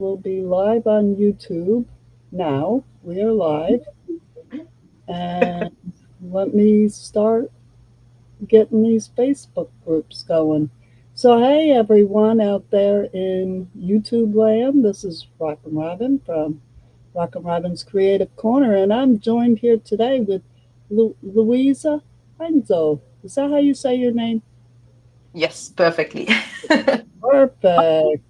We'll be live on YouTube now. We are live. And let me start getting these Facebook groups going. So, hey, everyone out there in YouTube land. This is Rockin' Robin from Rockin' Robin's Creative Corner. And I'm joined here today with Luise Hienzl. Is that how you say your name? Yes, perfectly. Perfect.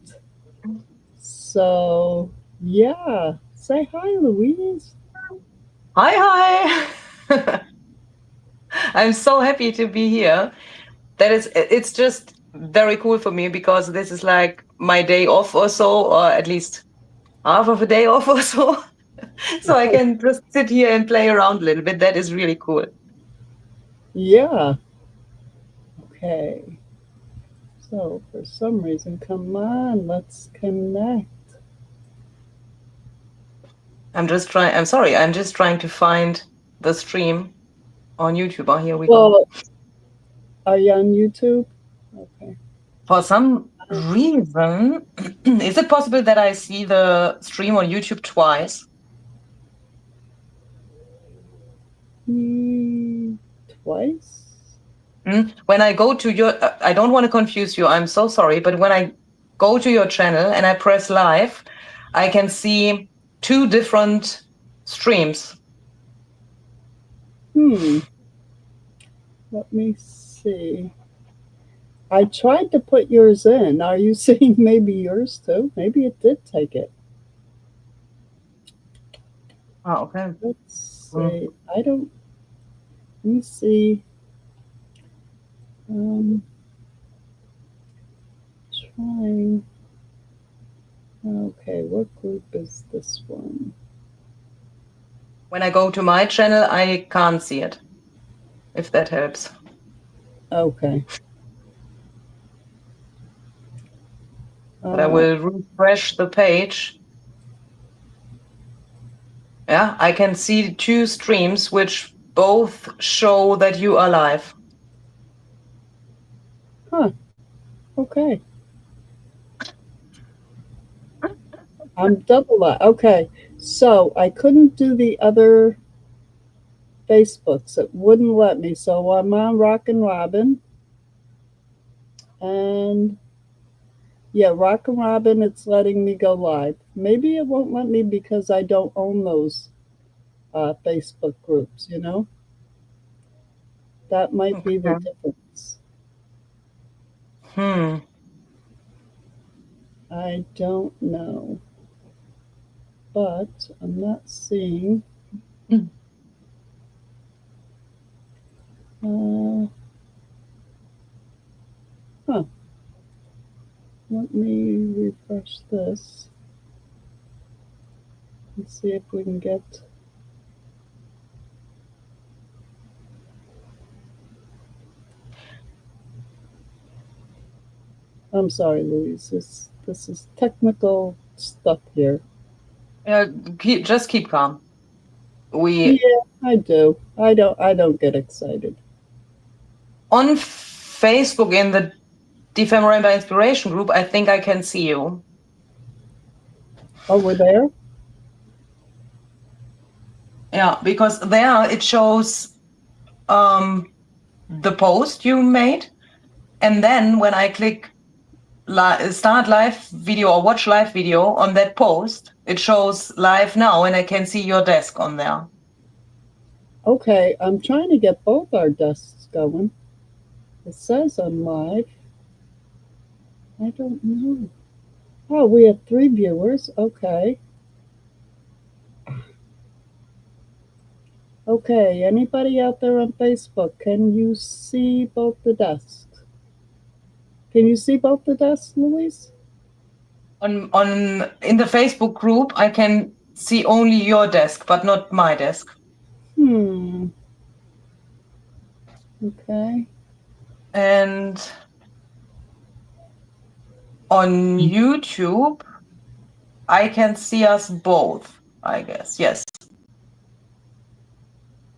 So, yeah. Say hi, Louise. Hi, hi. I'm so happy to be here. It's just very cool for me because this is like my day off or so, or at least half of a day off or so. So I can just sit here and play around a little bit. That is really cool. Yeah. Okay. So for some reason, come on, let's connect. I'm just trying to find the stream on YouTube. Oh, here we go. Well, are you on YouTube? Okay. For some reason, is it possible that I see the stream on YouTube twice? Hmm, twice? When I go to your, I don't want to confuse you. I'm so sorry, but when I go to your channel and I press live, I can see two different streams. Hmm. Let me see. I tried to put yours in. Are you seeing maybe yours too? Maybe it did take it. Oh, okay. Let's Mm. see. I don't. Let me see. Um, trying. Okay, what group is this one? When I go to my channel, I can't see it, if that helps. Okay. But I Uh, will refresh the page. Yeah, I can see two streams which both show that you are live. huh. Okay. I'm double that. Okay. So I couldn't do the other Facebooks. It wouldn't let me. So I'm on Rockin' Robin. And yeah, Rockin' Robin, it's letting me go live. Maybe it won't let me because I don't own those Facebook groups, you know? That might be the Okay. difference. Hmm. I don't know. But I'm not seeing. Uh, huh. Let me refresh this and see if we can get. I'm sorry, Louise. This is technical stuff here. Yeah, just keep calm. We Yeah, I do. I don't get excited. on Facebook in the Ephemeral by Inspiration group, I think I can see you. Oh, we're there? Yeah, because there it shows um, the post you made. And then when I click start live video or watch live video on that post, it shows live now and I can see your desk on there. Okay, I'm trying to get both our desks going. It says I'm live. I don't know. Oh, we have 3 viewers. Okay. Okay, anybody out there on Facebook, can you see both the desks? Can you see both the desks, Louise? On in the Facebook group, I can see only your desk, but not my desk. Hmm. Okay. And on YouTube, I can see us both, I guess. Yes.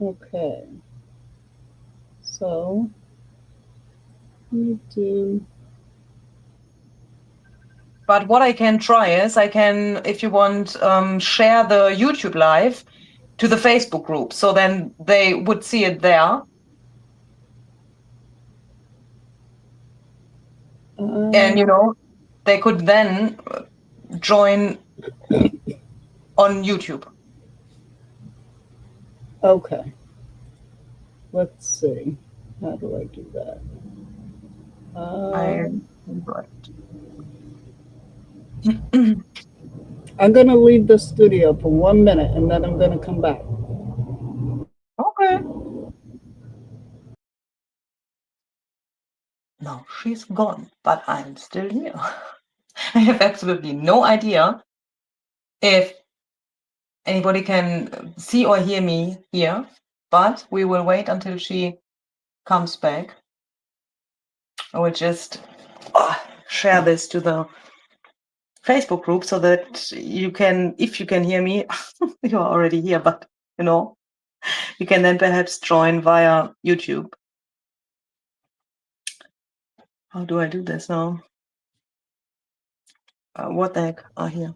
Okay. So let me do. But what I can try is I can, if you want, share the YouTube live to the Facebook group. So then they would see it there. And, Um, they could then join on YouTube. okay. Let's see. How do I do that? I Um, right. I'm going to leave the studio for 1 minute and then I'm going to come back. Okay. No, she's gone, but I'm still here. I have absolutely no idea if anybody can see or hear me here, but we will wait until she comes back. I will just share this to the Facebook group so that you can, if you can hear me, you're already here, but you can then perhaps join via YouTube. How do I do this now? What the heck? Here.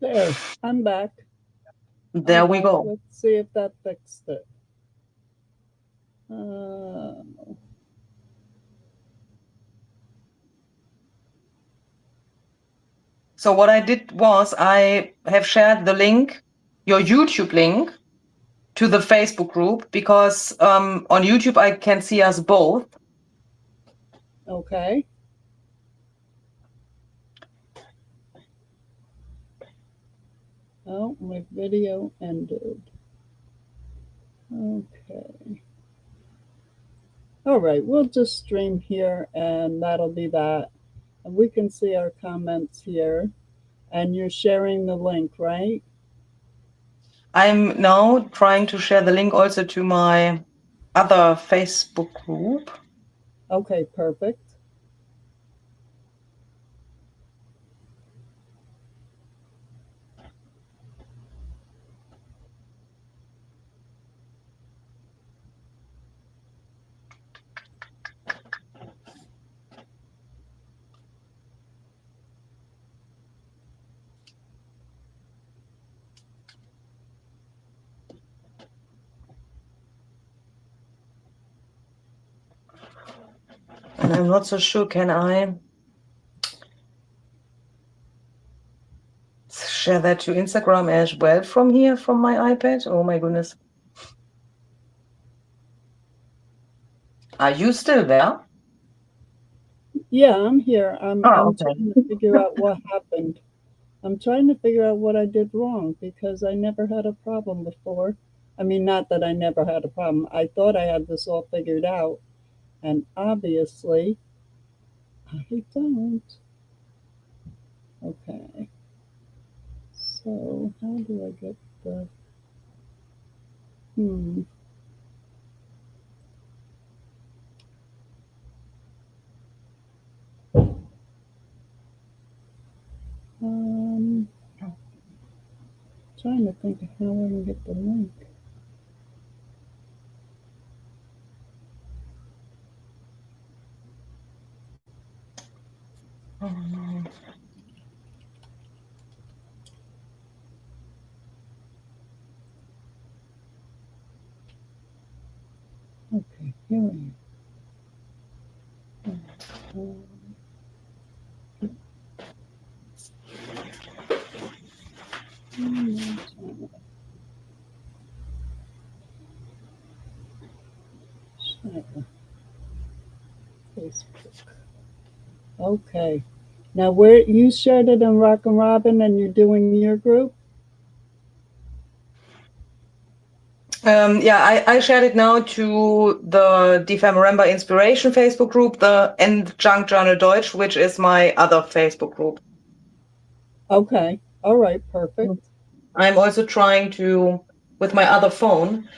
There, I'm back. There we go. Let's see if that fixed it. Uh, So what I did was I have shared the link, your YouTube link, to the Facebook group because on YouTube I can see us both. okay. Oh, my video ended. Okay. All right, we'll just stream here and that'll be that. And we can see our comments here. And you're sharing the link, right? I'm now trying to share the link also to my other Facebook group. Okay, perfect. And I'm not so sure, can I share that to Instagram as well from here, from my iPad? Oh my goodness. Are you still there? Yeah, I'm here. I'm Okay. trying to figure out what happened. I'm trying to figure out what I did wrong because I never had a problem before. I mean, not that I never had a problem. I thought I had this all figured out, and obviously I don't. Okay. So, how do I get the. Hmm. Um, trying to think of how I can get the link. Okay, here I am. Facebook. Okay. Now, where you shared it in Rockin' Robin and you're doing your group? Yeah, I shared it now to the Remember Inspiration Facebook group, and Junk Journal Deutsch, which is my other Facebook group. Okay. All right. Perfect. I'm also trying to, with my other phone,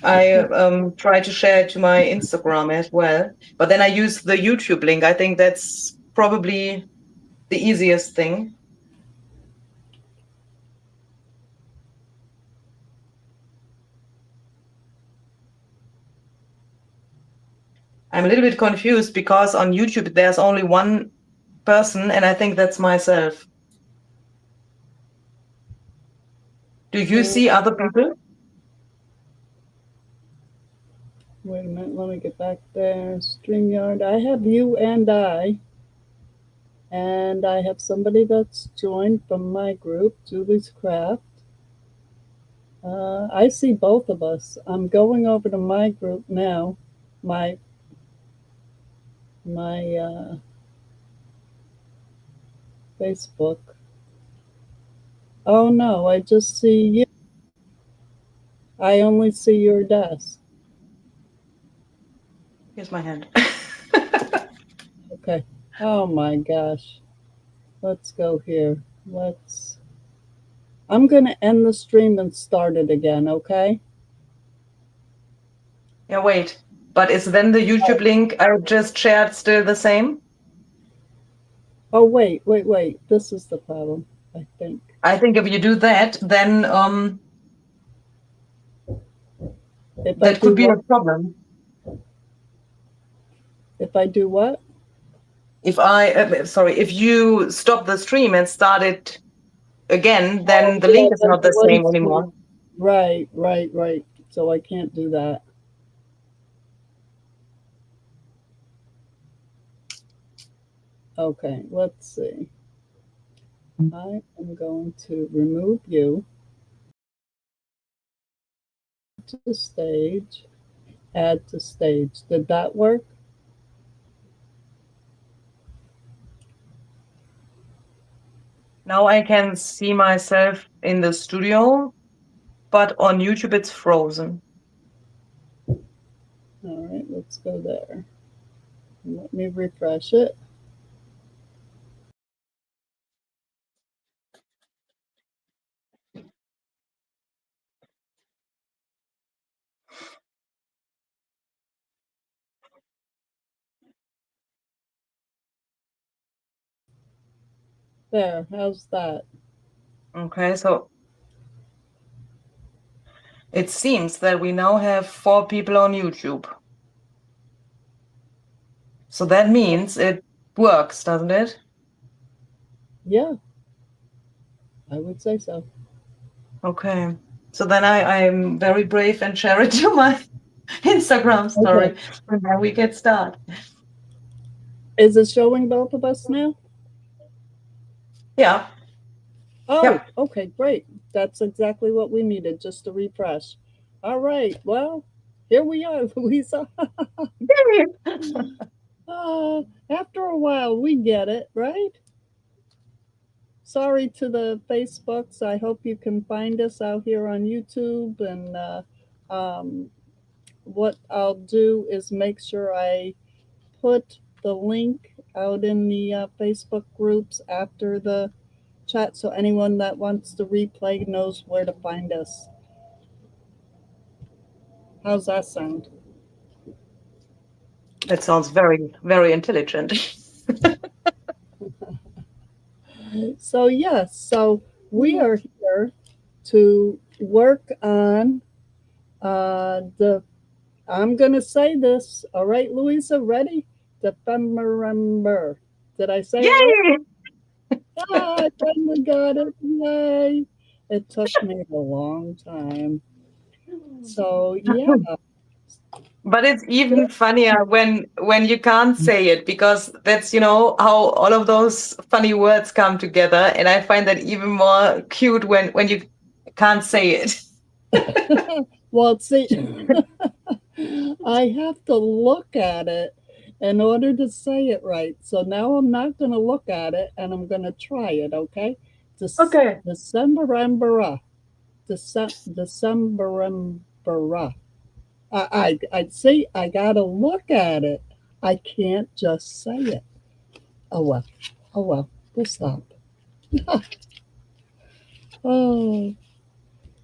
I try to share it to my Instagram as well. But then I use the YouTube link. I think that's probably the easiest thing. I'm a little bit confused because on YouTube there's only one person, and I think that's myself. Do you Uh, see other people? wait a minute, let me get back there. StreamYard. I have you and I have somebody that's joined from my group, Julie's Craft. I see both of us. I'm going over to my group now. My my Facebook. Oh no, I just see you. I only see your desk. Here's my hand. Okay. Oh my gosh. Let's go here. Let's. I'm going to end the stream and start it again, okay? Yeah, wait. But is then the YouTube link I just shared still the same? Oh, wait. This is the problem, I think. I think if you do that, then If I that do could be what? a problem. If I do what? If you stop the stream and start it again, Oh, then the yeah, link is then not the the same links won't. anymore. Right. So I can't do that. Okay, let's see. I am going to remove you to stage, add to stage. Did that work? Now I can see myself in the studio, but on YouTube it's frozen. All right, let's go there. Let me refresh it. There, how's that? Okay, so it seems that we now have 4 people on YouTube. So that means it works, doesn't it? Yeah, I would say so. Okay. So then I'm very brave and share it to my Instagram Okay. story. And then we get started. Is it showing both of us now? Yeah. Oh, Yep. okay, great. That's exactly what we needed, just to refresh. All right, well, here we are, Louisa. After a while, we get it, right? Sorry to the Facebooks. I hope you can find us out here on YouTube. And um, what I'll do is make sure I put the link out in the Facebook groups after the chat so anyone that wants to replay knows where to find us. How's that sound? That sounds very, very intelligent. So we are here to work on the. I'm gonna say this. All right, Louisa, ready? Defember. Did I say it right? Yay! Ah, I finally got it. Yay! It took me a long time. So yeah, But it's even funnier when you can't say it, because that's how all of those funny words come together, and I find that even more cute when you can't say it. well, see, I have to look at it in order to say it right. So now I'm not going to look at it and I'm going to try it, okay? Okay. December, December. I see, I got to look at it. I can't just say it. Oh well, we'll stop. Oh,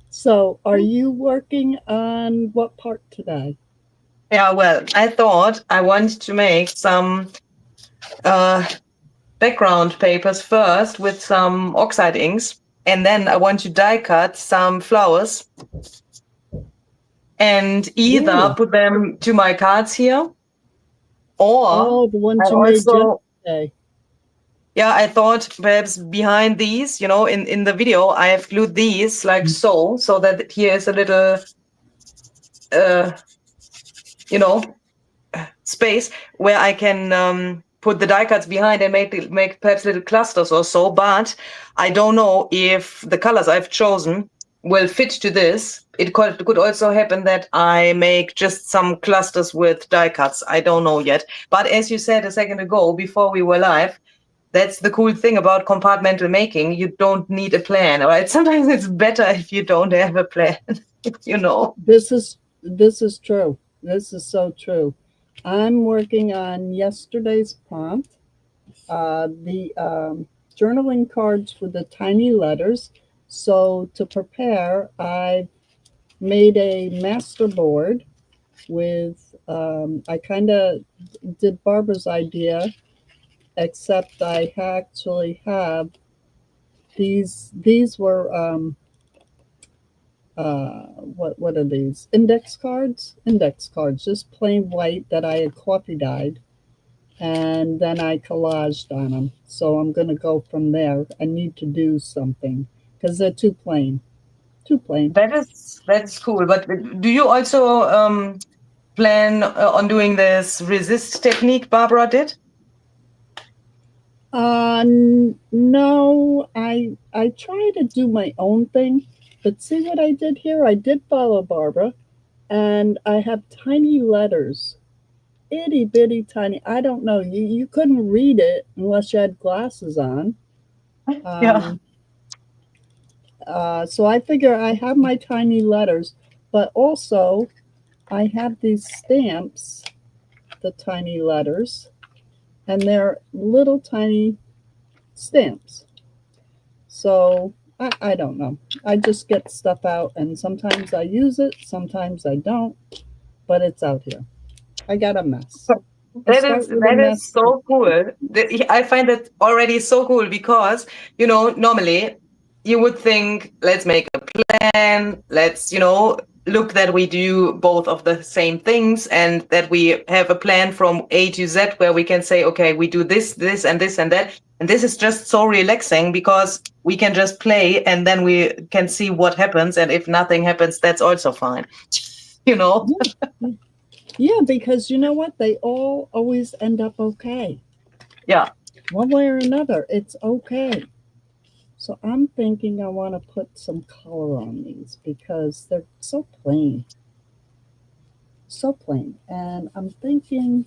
so are you working on what part today? Yeah, well, I thought I wanted to make some uh, background papers first with some oxide inks, and then I want to die cut some flowers and either Ooh, put them to my cards here, Or Oh, the I ones you made also, yesterday. yeah, I thought perhaps behind these, in the video, I have glued these like so that here is a little, uh, you know, space where I can put the die cuts behind and make perhaps little clusters or so. But I don't know if the colors I've chosen will fit to this. It could also happen that I make just some clusters with die cuts. I don't know yet. But as you said a second ago, before we were live, that's the cool thing about compartmental making. You don't need a plan, right? Sometimes it's better if you don't have a plan, you know. This is true. This is so true. I'm working on yesterday's prompt. The journaling cards with the tiny letters. So to prepare, I made a master board with. I kind of did Barbara's idea, except I actually have these. These were what are these? Index cards, just plain white that I had coffee dyed, and then I collaged on them. So I'm going to go from there. I need to do something because they're too plain. Too plain. That's cool. But do you also plan on doing this resist technique Barbara did? No, I try to do my own thing, but see what I did here? I did follow Barbara, and I have tiny letters, itty bitty tiny. I don't know. You couldn't read it unless you had glasses on. Yeah. Um, so I figure I have my tiny letters, but also I have these stamps, the tiny letters, and they're little tiny stamps. So I don't know. I just get stuff out, and sometimes I use it, sometimes I don't, but it's out here. I got a mess. I That is start with a that is mess. so cool. I find that already so cool because normally you would think, let's make a plan, let's look that we do both of the same things and that we have a plan from A to Z where we can say, okay, we do this, this, and this and that. And this is just so relaxing because we can just play and then we can see what happens. And if nothing happens, that's also fine. You know? Yeah, yeah, yeah, because you know what? They all always end up okay. Yeah. One way or another, it's okay. So I'm thinking I want to put some color on these because they're so plain, so plain. And I'm thinking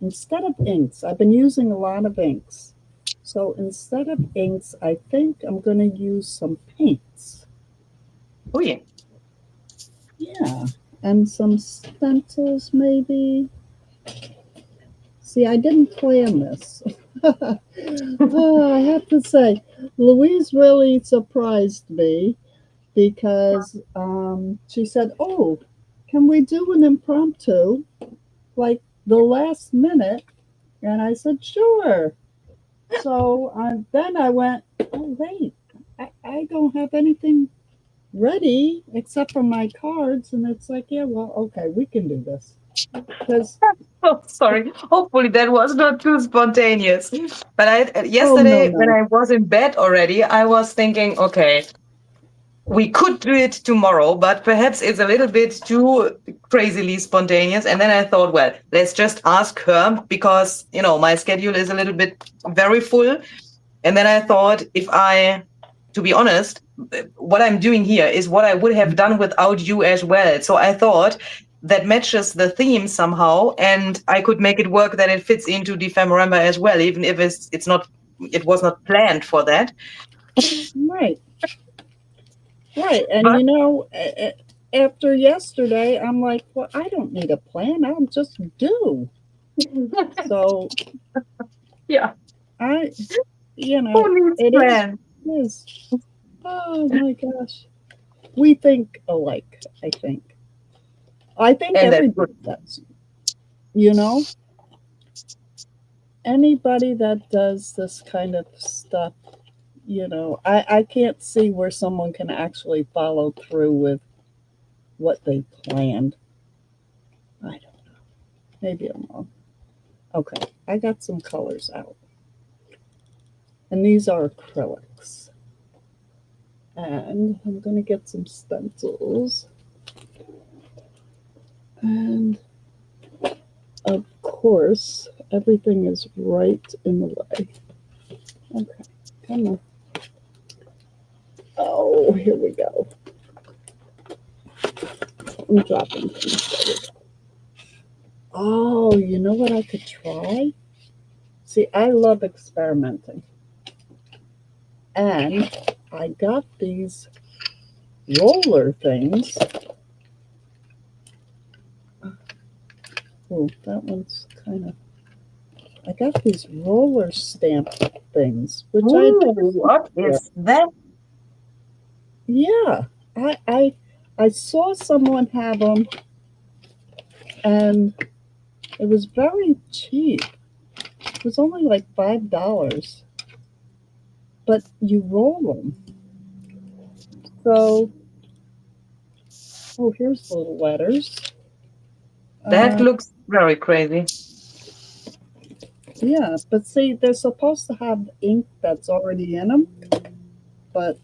instead of inks, I've been using a lot of inks. So instead of inks, I think I'm going to use some paints. Oh, yeah. Yeah, and some stencils maybe. See, I didn't plan this. Oh, I have to say, Louise really surprised me because she said, "Oh, can we do an impromptu like the last minute?" And I said, "Sure." So then I went, "Oh wait, I don't have anything ready except for my cards," and it's like, "Yeah, well, okay, we can do this because Oh, sorry. Hopefully that was not too spontaneous. But oh no yesterday when no I was in bed already, I was thinking, okay, we could do it tomorrow, but perhaps it's a little bit too crazily spontaneous. And then I thought, well, let's just ask her because, my schedule is a little bit very full. And then I thought, to be honest, what I'm doing here is what I would have done without you as well. So I thought that matches the theme somehow, and I could make it work that it fits into Defamoramba as well, even if it was not planned for that. right right and But after yesterday I'm like, well, I don't need a plan, I'll just do. So yeah, I you know who needs it plan? is oh my gosh, we think alike. I think And that's good. everybody does, you know anybody that does this kind of stuff. I can't see where someone can actually follow through with what they planned. I don't know. Maybe I'm wrong. Okay, I got some colors out. And these are acrylics. And I'm going to get some stencils. And of course, everything is right in the way. Okay, come on. Oh, here we go. I'm dropping things. Oh, you know what I could try? See, I love experimenting. And I got these roller things. Oh, that one's kind of. I got these roller stamp things, which I had Ooh, never seen what before. is that? Yeah, I, I, I saw someone have them, and it was very cheap. It was only like $5, but you roll them. So, oh, here's little letters. That Uh, looks very crazy. yeah, but see, they're supposed to have ink that's already in them, but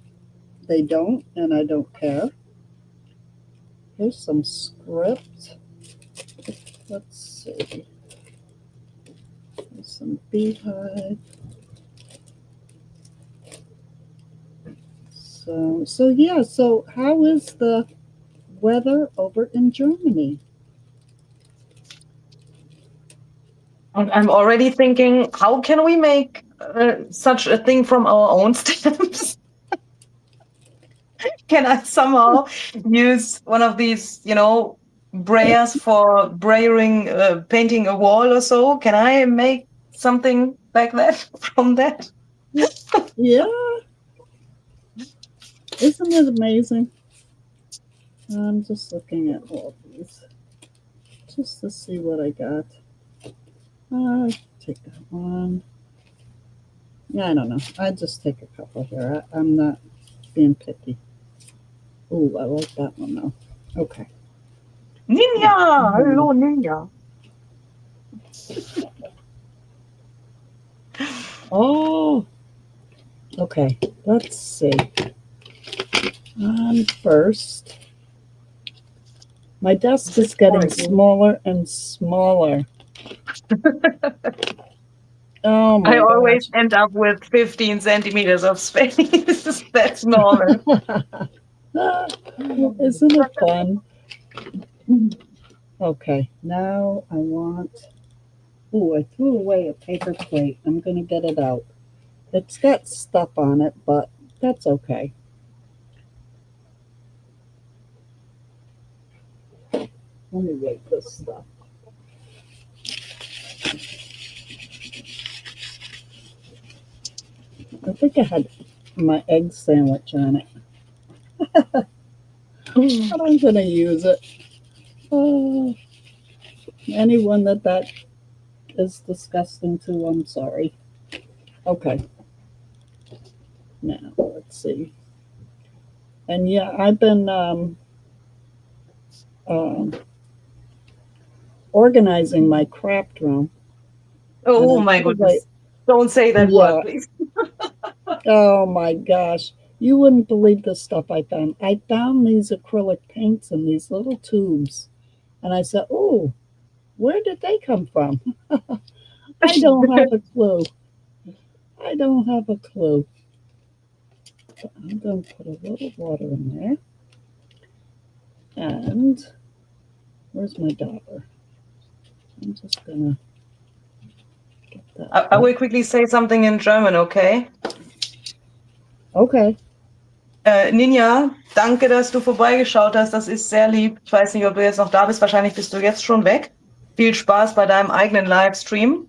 they don't, and I don't care. Here's some script. Let's see. There's some beehive. So yeah. So how is the weather over in Germany? I'm already thinking, how can we make such a thing from our own stamps? Can I somehow use one of these, brayers for brayering, painting a wall or so? Can I make something like that from that? Yeah, isn't it amazing? I'm just looking at all these just to see what I got. Take that one. Yeah, I don't know. I just take a couple here. I'm not being picky. Ooh, I like that one though. Okay. Ninja! Hello, Ninja. Oh, okay. Let's see. First, my desk is getting smaller and smaller. Oh I my always gosh. end up with 15 centimeters of space. That's normal. Isn't it fun? Okay, now I want. Ooh, I threw away a paper plate. I'm going to get it out. It's got stuff on it, but that's okay. Let me write this stuff. I think I had my egg sandwich on it, but I'm going to use it. Oh, anyone that is disgusting to, I'm sorry. Okay, now let's see. And yeah, I've been um, organizing my craft room, and Oh I my feel like, goodness. Don't say that word, yeah, please. oh my gosh, you wouldn't believe the stuff I found. I found these acrylic paints in these little tubes, and I said, "Oh, where did they come from?" I don't have a clue. I don't have a clue. But I'm going to put a little water in there. And where's my dauber? I'm just going to get that I wet. will quickly say something in German, okay? Okay. Ninja, danke, dass du vorbeigeschaut hast. Das ist sehr lieb. Ich weiß nicht, ob du jetzt noch da bist. Wahrscheinlich bist du jetzt schon weg. Viel Spaß bei deinem eigenen Livestream.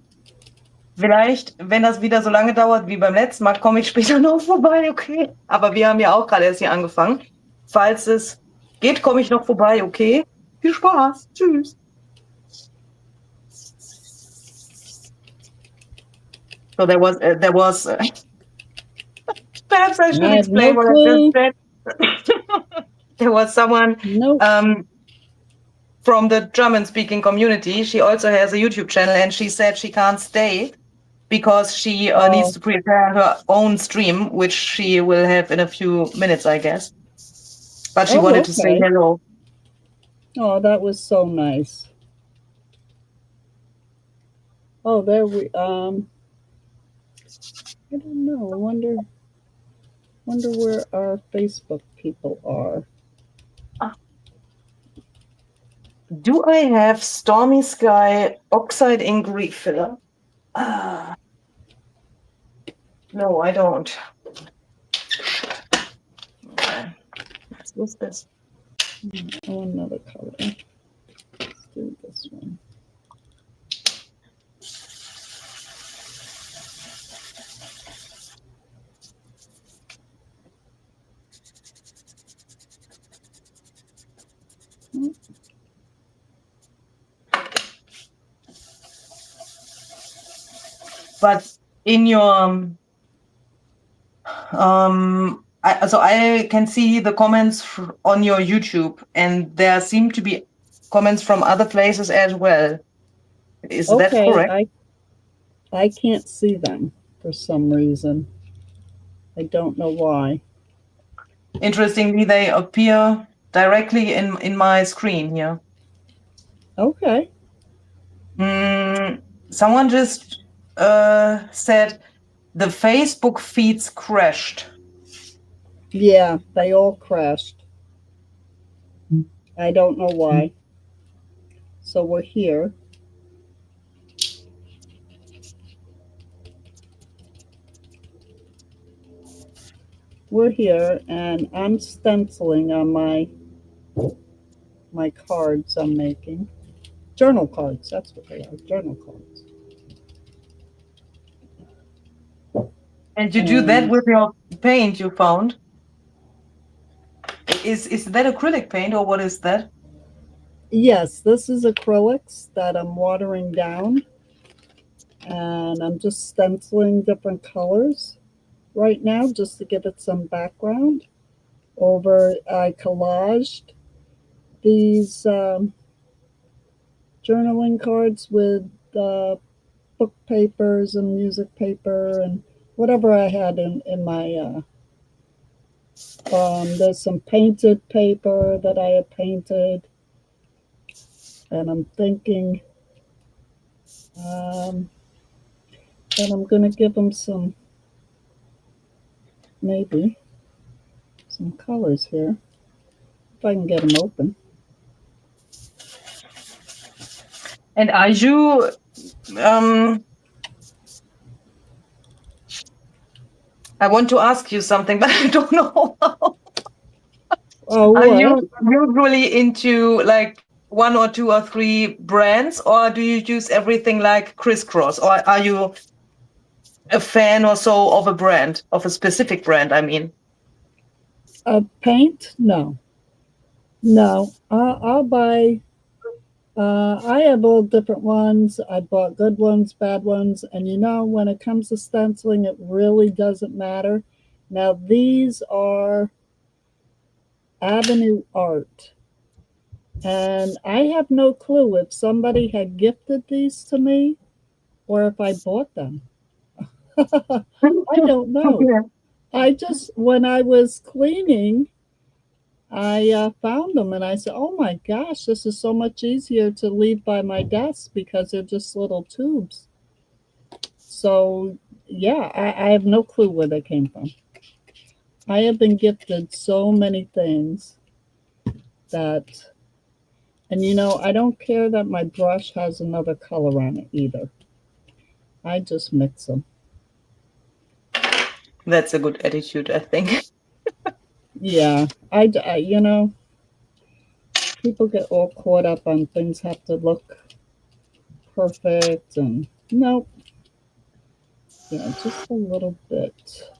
Vielleicht, wenn das wieder so lange dauert wie beim letzten Mal, komme ich später noch vorbei, okay? Aber wir haben ja auch gerade erst hier angefangen. Falls es geht, komme ich noch vorbei, okay? Viel Spaß. Tschüss. So perhaps I I should have explain no what I just clue. said. There was someone Nope. um, from the German speaking community. She also has a YouTube channel, and she said she can't stay because she needs Oh, to prepare her own stream, which she will have in a few minutes, I guess. But she oh, wanted to say okay. hello. Oh, that was so nice. Oh, there we. I don't know. I wonder where our Facebook people are. Do I have Stormy Sky Oxide Ink Refill? Ah, no, I don't. Okay, let's use this. Oh, another color. Let's do this one. But in your so I can see the comments on your YouTube, and there seem to be comments from other places as well. Is that Okay, correct? I can't see them for some reason. I don't know why. Interestingly, they appear directly in my screen here. Okay. Someone just said the Facebook feeds crashed. Yeah, they all crashed. I don't know why. So we're here. We're here, and I'm stenciling on my cards I'm making. Journal cards. That's what they are. Journal cards. And you do that And with your paint you found. Is that acrylic paint or what is that? yes, this is acrylics that I'm watering down, and I'm just stenciling different colors right now just to give it some background. Over, I collaged these journaling cards with book papers and music paper and whatever I had in my. There's some painted paper that I had painted, and I'm thinking um, that I'm going to give them maybe some colors here if I can get them open. And are you um I want to ask you something, but I don't know how. Oh, Are what? you usually into like one or two or three brands, or do you use everything like crisscross, or are you a fan or so of a brand, of a specific brand, I mean? Paint? No, no. I'll buy. I have all different ones. I bought good ones, bad ones, and when it comes to stenciling, it really doesn't matter. Now these are Avenue Art, and I have no clue if somebody had gifted these to me or if I bought them. I don't know. Yeah. I just, when I was cleaning, I found them and I said, oh my gosh, this is so much easier to leave by my desk because they're just little tubes. So, yeah, I have no clue where they came from. I have been gifted so many things that, and I don't care that my brush has another color on it either. I just mix them. That's a good attitude, I think. Yeah, people get all caught up on things have to look perfect, and nope. Yeah, just a little bit.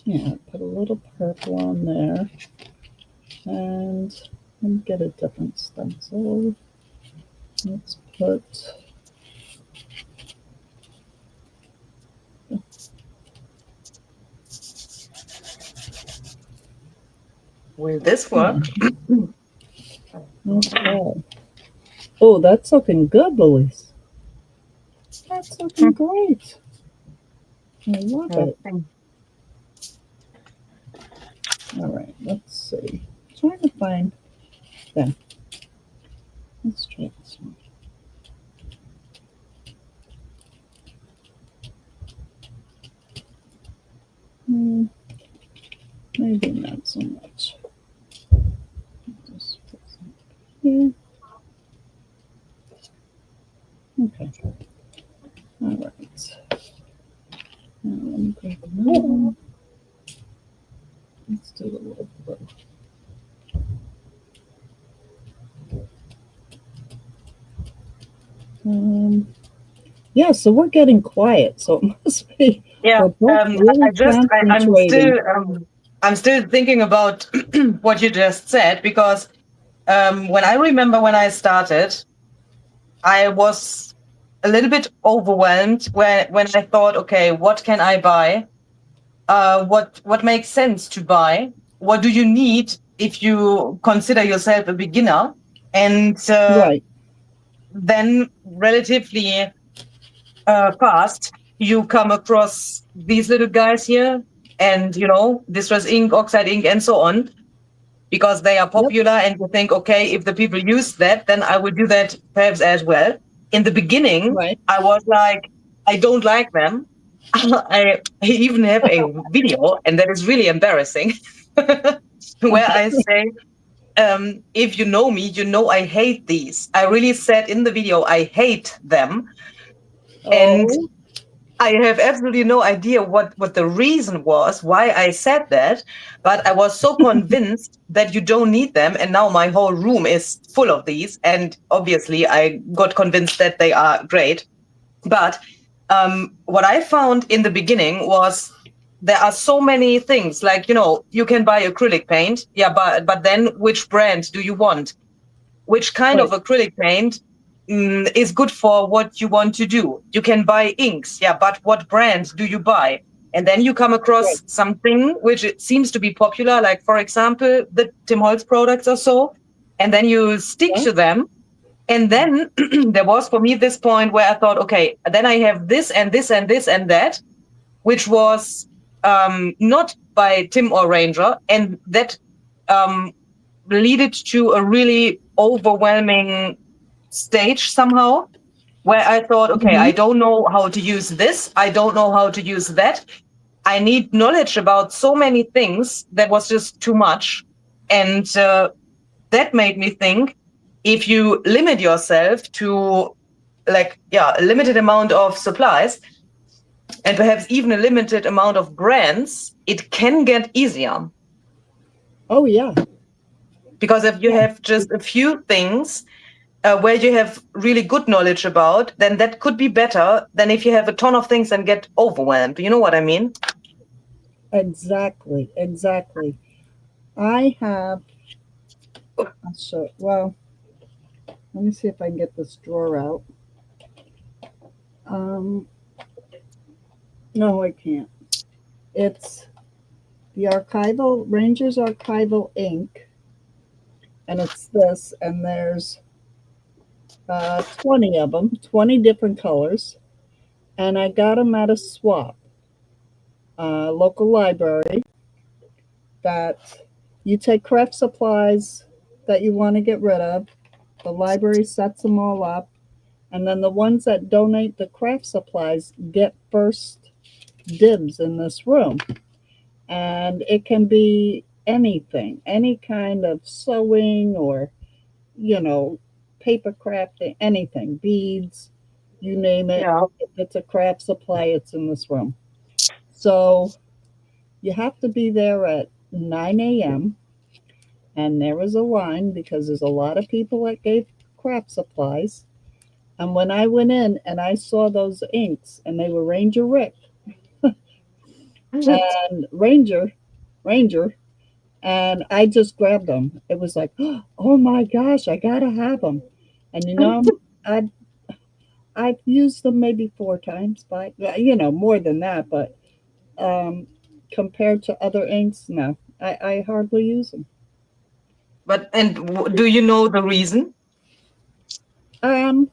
Yeah, put a little purple on there, and let me get a different stencil. Let's put. Will this Yeah, work? Okay. Oh, that's looking good, Luise. That's looking great. I love it. Okay. All right, let's see. Trying to find them. Let's try this one. Hmm, maybe not so much. Just put some here. Okay. All right. Now let me grab another one. Let's do a little blue. Um, yeah, so we're getting quiet, so it must be Yeah. we're both I really just, concentrating. I'm still thinking about what you just said because when I remember when I started, I was a little bit overwhelmed when I thought, okay, what can I buy? What makes sense to buy? What do you need if you consider yourself a beginner? And Right, then relatively fast, you come across these little guys here, and distress ink, oxide ink, and so on, because they are yep, popular, and you think, okay, if the people use that, then I will do that perhaps as well. In the beginning, right. I was like, I don't like them. I even have a video, and that is really embarrassing, where I say, if you know me, you know I hate these. I really said in the video, I hate them. And Oh, I have absolutely no idea what the reason was why I said that, but I was so convinced that you don't need them. And now my whole room is full of these. And obviously, I got convinced that they are great. But what I found in the beginning was there are so many things like, you can buy acrylic paint. Yeah, but then which brand do you want? Which kind of right, acrylic paint is good for what you want to do. You can buy inks, yeah, but what brand do you buy? And then you come right. across something which it seems to be popular, like for example, the Tim Holtz products or so, and then you stick Yeah, to them. And then there was for me this point where I thought, okay, then I have this and this and this and that, which was not by Tim or Ranger, and that um, leaded to a really overwhelming stage somehow where I thought, okay, mm-hmm. I don't know how to use this. I don't know how to use that. I need knowledge about so many things that was just too much. And that made me think if you limit yourself to like, yeah, a limited amount of supplies and perhaps even a limited amount of brands, it can get easier. Oh, yeah, Because if you yeah, have just a few things where you have really good knowledge about, then that could be better than if you have a ton of things and get overwhelmed. You know what I mean? exactly, exactly. I have, well, let me see if I can get this drawer out. Um, no, I can't. It's the archival, Rangers Archival ink, and it's this, and there's 20 of them, 20 different colors, and I got them at a swap, local library, that you take craft supplies that you want to get rid of. The library sets them all up, and then the ones that donate the craft supplies get first dibs in this room. And it can be anything, any kind of sewing or, you know, paper crafting, anything, beads, you name it. Yeah. If it's a craft supply, it's in this room. So you have to be there at 9 a.m. And there was a line because there's a lot of people that gave craft supplies. And when I went in and I saw those inks and they were Ranger Rick and Ranger, and I just grabbed them. It was like, oh my gosh, I gotta have them. And I I've used them maybe 4 times, but more than that. But um, compared to other inks, no, I hardly use them. But do you know the reason? Um,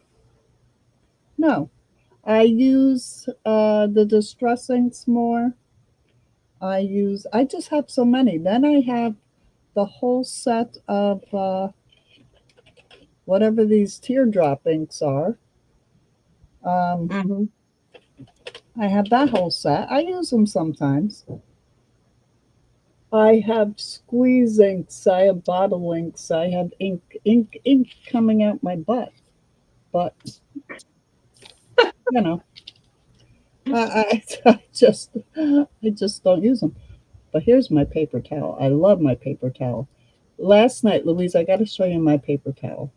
no. I use the distress inks more. I just have so many. Then I have the whole set of whatever these teardrop inks are. Um, Hmm. I have that whole set. I use them sometimes. I have squeeze inks. I have bottle inks. I have ink coming out my butt. But you know, I just don't use them. But here's my paper towel. I love my paper towel. Last night, Louise, I got to show you my paper towel.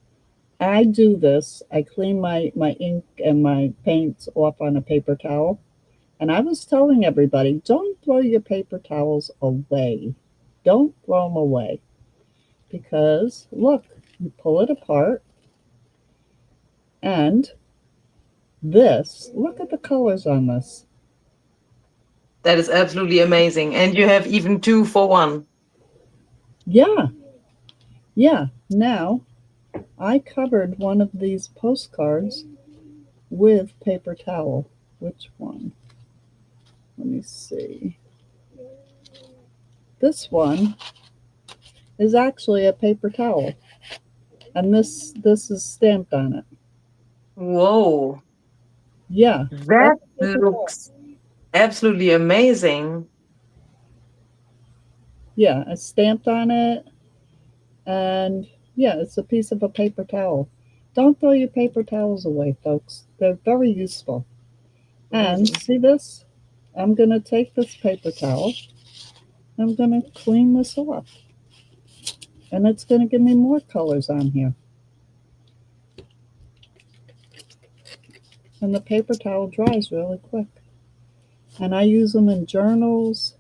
I do this. I clean my ink and my paints off on a paper towel. And I was telling everybody, don't throw your paper towels away. Don't throw them away. Because look, you pull it apart and look at the colors on this. That is absolutely amazing. And you have even two for one. Yeah, yeah. Now, I covered one of these postcards with paper towel. Which one? Let me see. This one is actually a paper towel, and this is stamped on it. Whoa, Yeah, that's that a paper towel. looks absolutely amazing. Yeah, it's stamped on it, and yeah, it's a piece of a paper towel. Don't throw your paper towels away, folks. They're very useful. And Amazing. see this? I'm gonna take this paper towel. I'm gonna clean this off, and it's gonna give me more colors on here. And the paper towel dries really quick. And I use them in journals.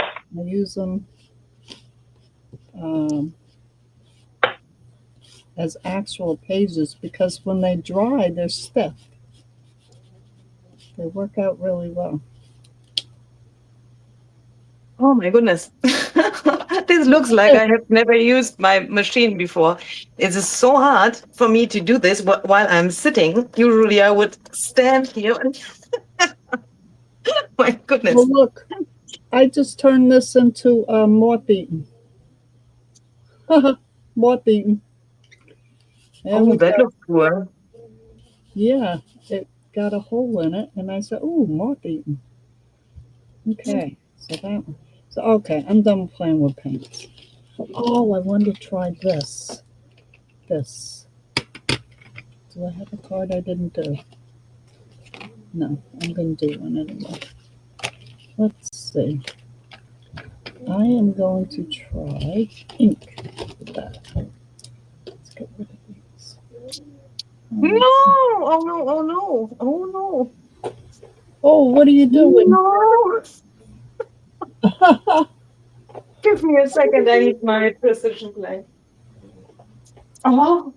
I use them um, as actual pages because when they dry, they're stiff. They work out really well. Oh my goodness. This looks like I have never used my machine before. It is so hard for me to do this while I'm sitting. Usually I would stand here and my Well, goodness. look, I just turned this into moth eaten. Moth eaten. There Oh, we that go. looks cool. Yeah, it got a hole in it, and I said, "Ooh, moth eaten." Okay, so that one. So okay, I'm done playing with paints. Oh, I wanted to try this. This. Do I have a card I didn't do? No, I'm going to do one anyway. Let's see. I am going to try ink with that. Let's get rid of these. No! Um, Oh no! Oh no! Oh no! oh, what are you doing? No! Give me a second. I need my precision plate. Oh,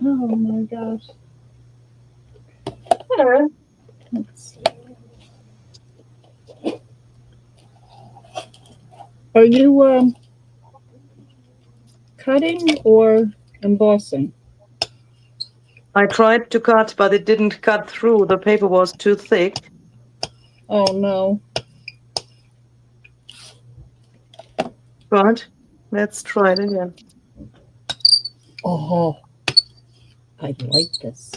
Oh my gosh. yeah. Let's see. Are you cutting or embossing? I tried to cut, but it didn't cut through. The paper was too thick. Oh no. But let's try it again. Oh, I like this.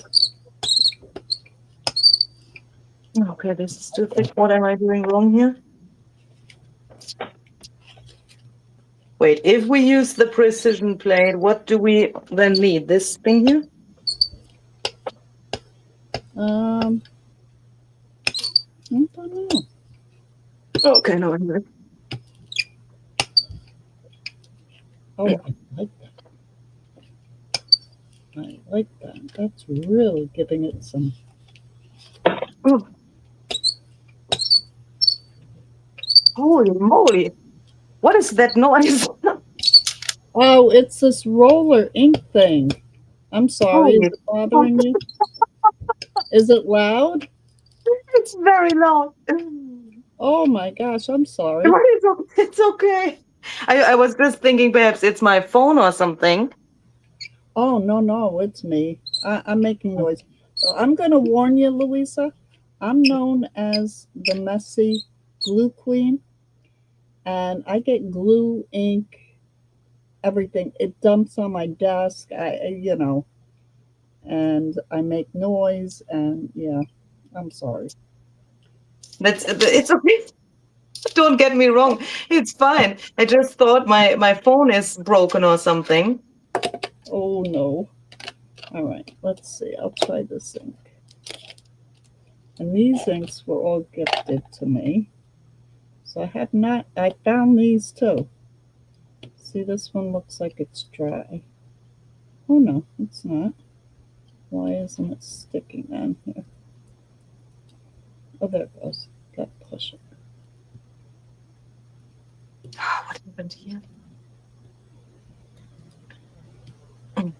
Okay, this is too thick. What am I doing wrong here? Wait, if we use the precision plate, what do we then need? This thing here? Um, I don't know. Okay, no, anyway. Oh, I like that. I like that. That's really giving it some. Oh, holy moly. What is that noise? Oh, it's this roller ink thing. I'm sorry. Is Holy. it bothering you? Is it loud? It's very loud. Oh my gosh, I'm sorry. It's okay. I was just thinking perhaps it's my phone or something. Oh, no, no, it's me. I'm making noise. So I'm going to warn you, Louisa. I'm known as the messy glue queen, and I get glue, ink, everything. It dumps on my desk, and I make noise, and yeah, I'm sorry. That's it's okay. Don't get me wrong. It's fine. I just thought my phone is broken or something. Oh, no. All right, let's see. I'll try this ink. And these inks were all gifted to me. So I found these too. See, this one looks like it's dry. Oh no, it's not. Why isn't it sticking on here? Oh, there it goes. Got to push it. What happened here? Mm.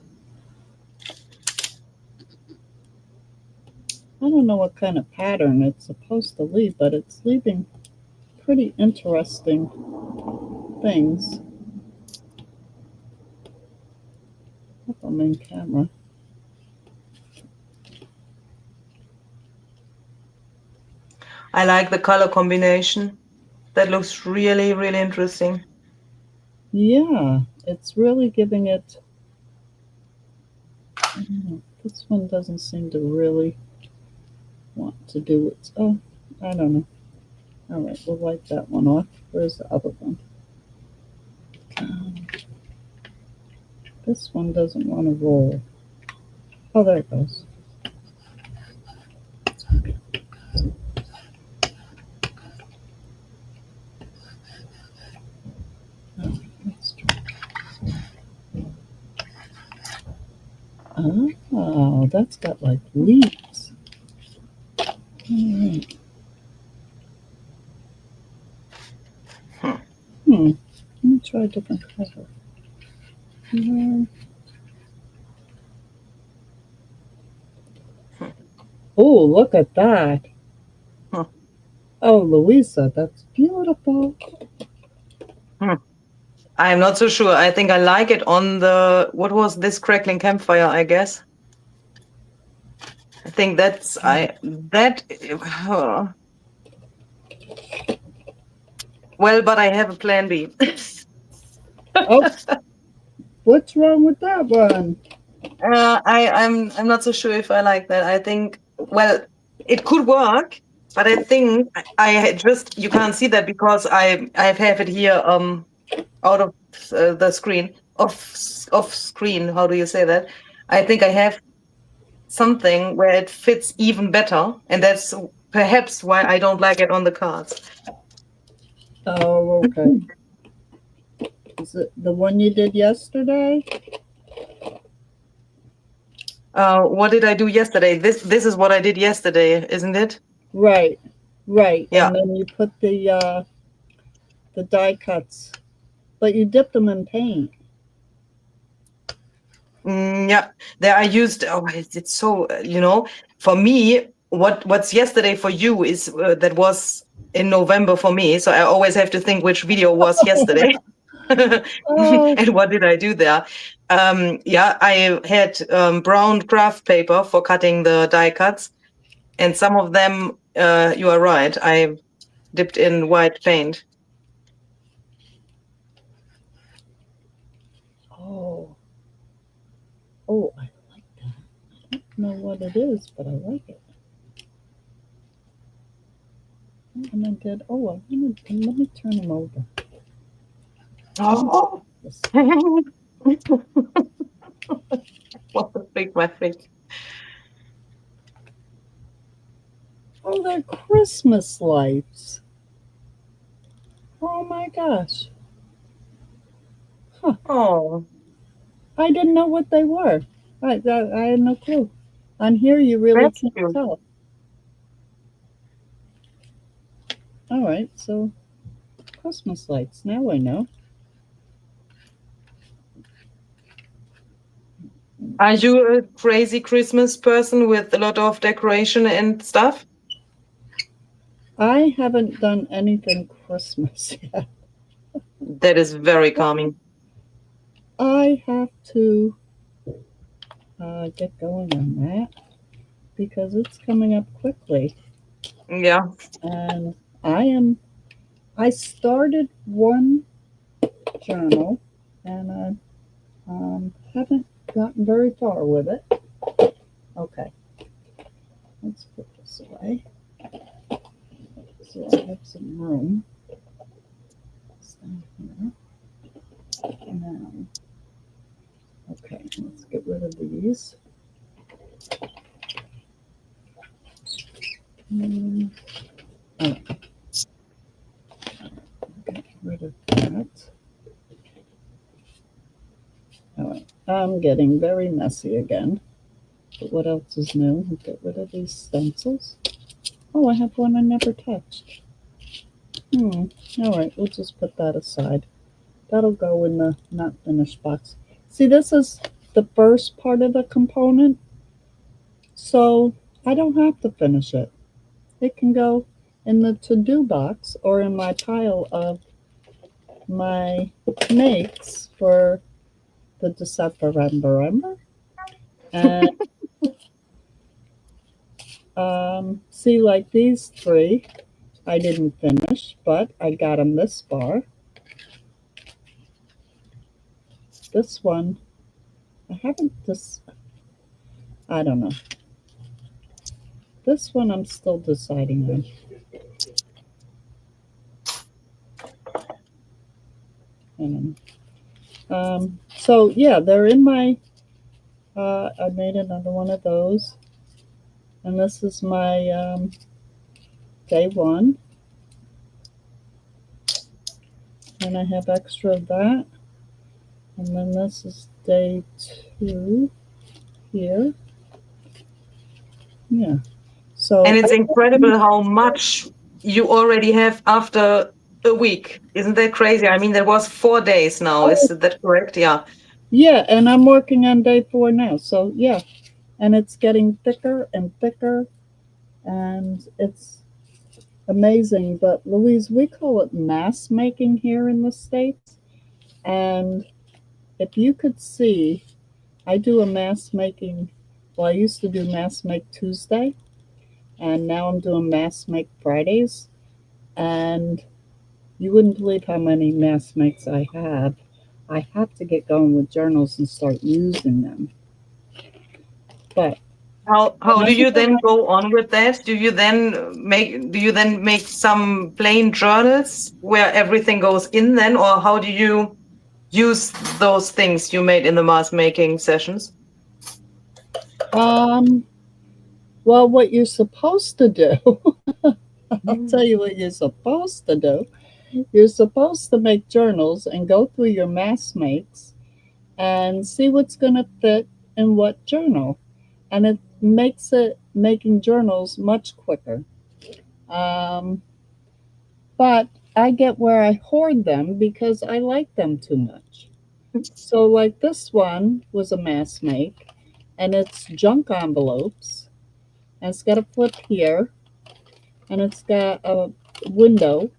I don't know what kind of pattern it's supposed to leave, but it's leaving pretty interesting things. Up on main camera. I like the color combination. That looks really, really interesting. Yeah, it's really giving it. This one doesn't seem to really want to do its. Oh, I don't know. All right, we'll wipe that one off. Where's the other one? Um, this one doesn't want to roll. Oh, there it goes. Oh, let's try. Oh, that's got like leaves. All right. Hmm. Let me try a different color. No. Hmm. Oh, look at that. Hmm. Oh, Louisa, that's beautiful. Hmm. I'm not so sure. I think I like it on the what was this crackling campfire, I guess. I think that's I that well, but I have a plan B. Oh, what's wrong with that one? I'm not so sure if I like that. I think well, it could work, but I think I just you can't see that because I have it here out of the screen off screen. How do you say that? I think I have something where it fits even better, and that's perhaps why I don't like it on the cards. Oh, okay. Is it the one you did yesterday? What did I do yesterday? This is what I did yesterday, isn't it? Right, right. Yeah. And then you put the die cuts, but you dipped them in paint. Yeah, there I used. Oh, it's so for me. What's yesterday for you is that was in November for me. So I always have to think which video was yesterday, Oh, and what did I do there? Yeah, I had brown craft paper for cutting the die cuts, and some of them, you are right. I dipped in white paint. oh, oh! I like that. I don't know what it is, but I like it. And I did. Oh, let me turn them over. Oh, Yes. what a freak, my freak. Oh, they're Christmas lights. Oh my gosh. Huh. Oh, I didn't know what they were. I had no clue. On here, you really that's can't cute. tell. All right, so Christmas lights. Now I know. Are you a crazy Christmas person with a lot of decoration and stuff? I haven't done anything Christmas yet. That is very calming. I have to get going on that because it's coming up quickly. Yeah. And I am, I started one journal and I haven't gotten very far with it. Okay, let's put this away so I have some room. It's down here. Now, okay, let's get rid of these. Mm, all right, get rid of that. All right, I'm getting very messy again. But what else is new? We'll get rid of these stencils. Oh, I have one I never touched. Hmm. All right, we'll just put that aside. That'll go in the not finished box. See, this is the first part of the component, so I don't have to finish it. It can go in the to-do box or in my pile of my makes for the December. And see, like these three, I didn't finish, but I got them this far. This one, I haven't this. I don't know. This one, I'm still deciding on. I don't know. So yeah, they're in my. I made another one of those, and this is my day one, and I have extra of that, and then this is day two here. Yeah. And So it's incredible how much you already have after a week. Isn't that crazy? I mean, that was 4 days now. Is oh, that correct? Yeah. yeah, and I'm working on day four now. So yeah, and it's getting thicker and thicker, and it's amazing. But Louise, we call it mass making here in the States. And if you could see, I do a mass making, well, I used to do Mass Make Tuesday, and now I'm doing Mass Make Fridays. And you wouldn't believe how many mass makes I have. I have to get going with journals and start using them. But How do you then go on with that? Do you then make some plain journals where everything goes in then, or how do you use those things you made in the mask making sessions? um, well, what you're supposed to do, I'll tell Mm. you what you're supposed to do. You're supposed to make journals and go through your mass makes and see what's going to fit in what journal. And it makes it making journals much quicker. Um, but I get where I hoard them because I like them too much. So, like this one was a mass make, and it's junk envelopes, and it's got a flip here, and it's got a window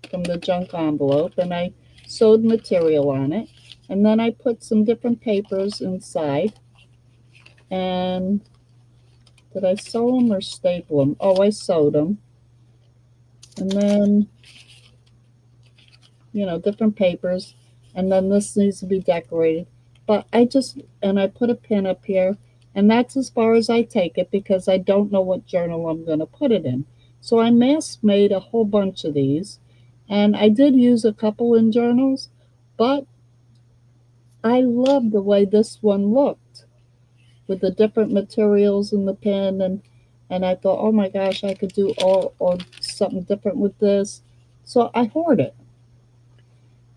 from the junk envelope, and I sewed material on it, and then I put some different papers inside, and did I sew them or staple them? Oh, I sewed them, and then different papers, and then this needs to be decorated. But I put a pin up here, and that's as far as I take it because I don't know what journal I'm going to put it in. So I mass made a whole bunch of these, and I did use a couple in journals, but I love the way this one looked with the different materials in the pin, and I thought, oh my gosh, I could do all or something different with this. So I hoard it.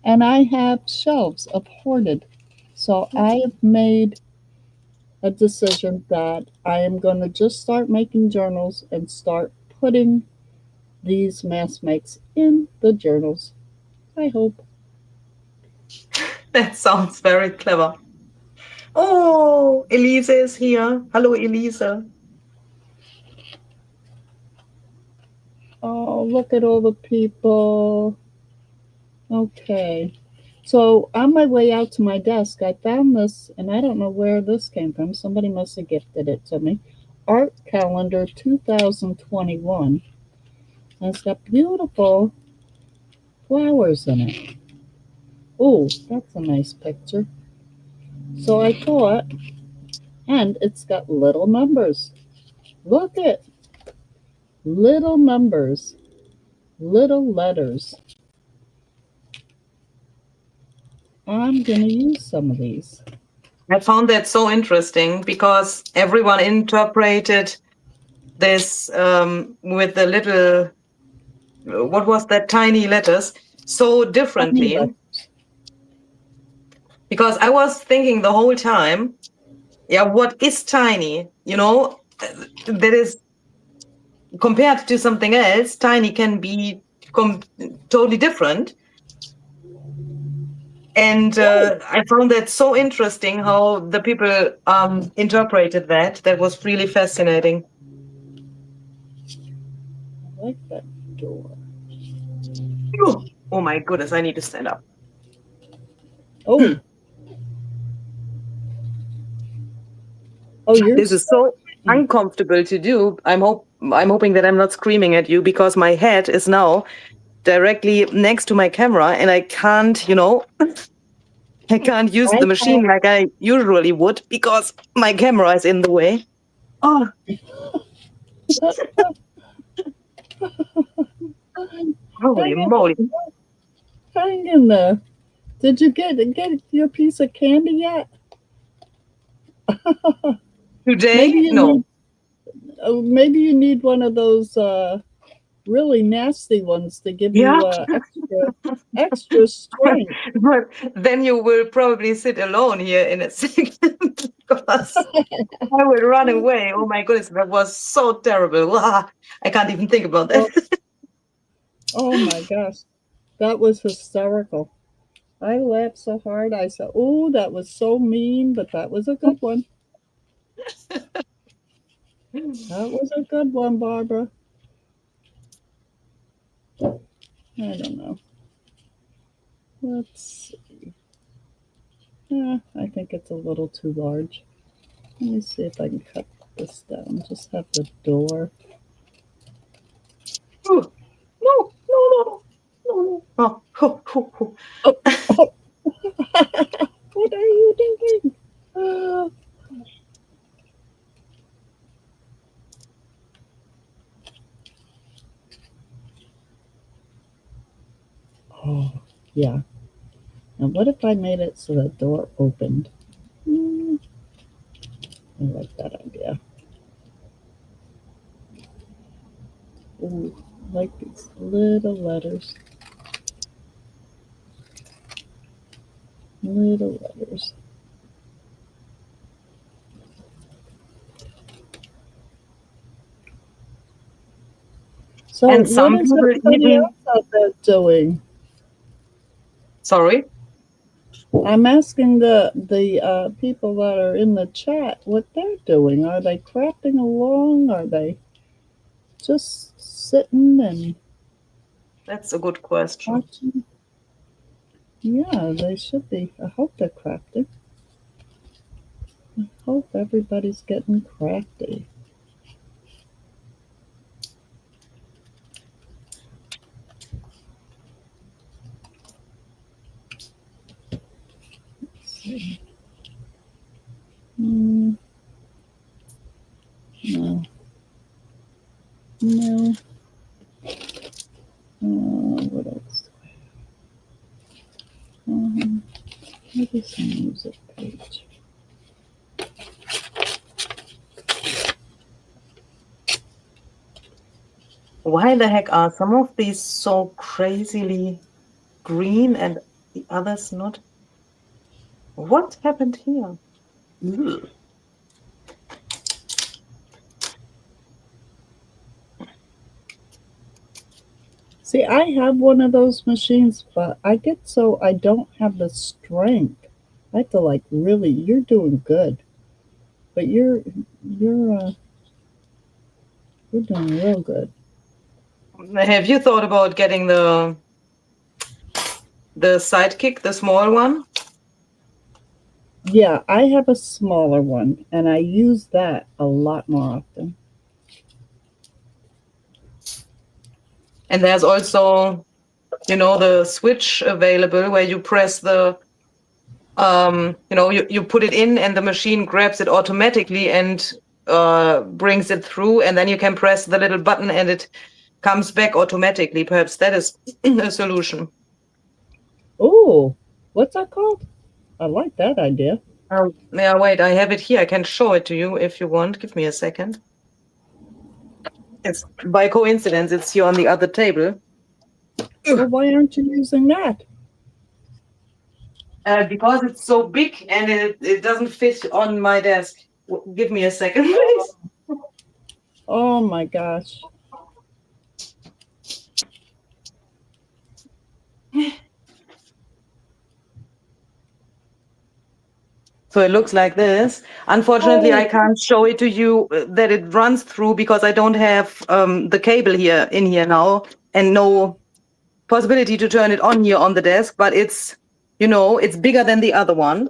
And I have shelves of hoarded. So I have made a decision that I am going to just start making journals and start putting these mass makes in the journals. I hope. That sounds very clever. Oh, Elise is here. Hello, Elise. Oh, look at all the people. Okay. So on my way out to my desk, I found this, and I don't know where this came from. Somebody must have gifted it to me. Art Calendar 2021. And it's got beautiful flowers in it. Oh, that's a nice picture. So I thought, and it's got little numbers. Look at little numbers, little letters. I'm going to use some of these. I found that so interesting because everyone interpreted this with the little, what was that, tiny letters so Tiny differently. letters. Because I was thinking the whole time, yeah, what is tiny? That is compared to something else, tiny can be com- totally different. And Right. I found that so interesting how the people interpreted that. That was really fascinating. I like that door. Phew. Oh my goodness, I need to stand up. Oh, oh, you're This is still. so uncomfortable to do. I'm hoping that I'm not screaming at you because my head is now directly next to my camera and I can't use I the machine like I usually would because my camera is in the way. Oh, have. holy Hang in, moly. hang in there. Did you get your piece of candy yet? Maybe Today? you No. need. Maybe you need one of those really nasty ones to give Yeah. you extra strength. But then you will probably sit alone here in a second because I will run away. Oh my goodness, that was so terrible. Wah, I can't even think about that. Oh, oh my gosh, that was hysterical. I laughed so hard. I said, "Oh, that was so mean," but that was a good one. That was a good one, Barbara. I don't know. Let's. I think it's a little too large. Let me see if I can cut this down. Just have the door. Ooh, no, no, no, no, no. Oh, ho, ho, ho. Oh, oh. What are you doing? Uh, oh, yeah. Now, what if I made it so the door opened? Hmm, I like that idea. Ooh, I like these little letters. Little letters. So, And what some is people everybody even, else out there doing? sorry. I'm asking the people that are in the chat what they're doing. Are they crafting along? Are they just sitting and That's a good question. watching? Yeah, they should be. I hope they're crafting. I hope everybody's getting crafty. Let's see. Mm, no, no. What else? Um, maybe some music page. Why the heck are some of these so crazily green and the others not? What happened here? Ugh. See, I have one of those machines, but I get so I don't have the strength. I have to like really. You're doing good, but you're you're doing real good. Have you thought about getting the sidekick, the small one? Yeah, I have a smaller one and I use that a lot more often. And there's also, the switch available where you press you put it in and the machine grabs it automatically and brings it through, and then you can press the little button and it comes back automatically. Perhaps that is a solution. Oh, what's that called? I like that idea. Yeah, wait, I have it here. I can show it to you if you want. Give me a second. It's by coincidence, it's here on the other table. Well, why aren't you using that? Because it's so big and it doesn't fit on my desk. Give me a second, please. Oh my gosh. So it looks like this. Unfortunately, I Oh, can't show it to you that it runs through because I don't have the cable here in here now and no possibility to turn it on here on the desk, but it's bigger than the other one.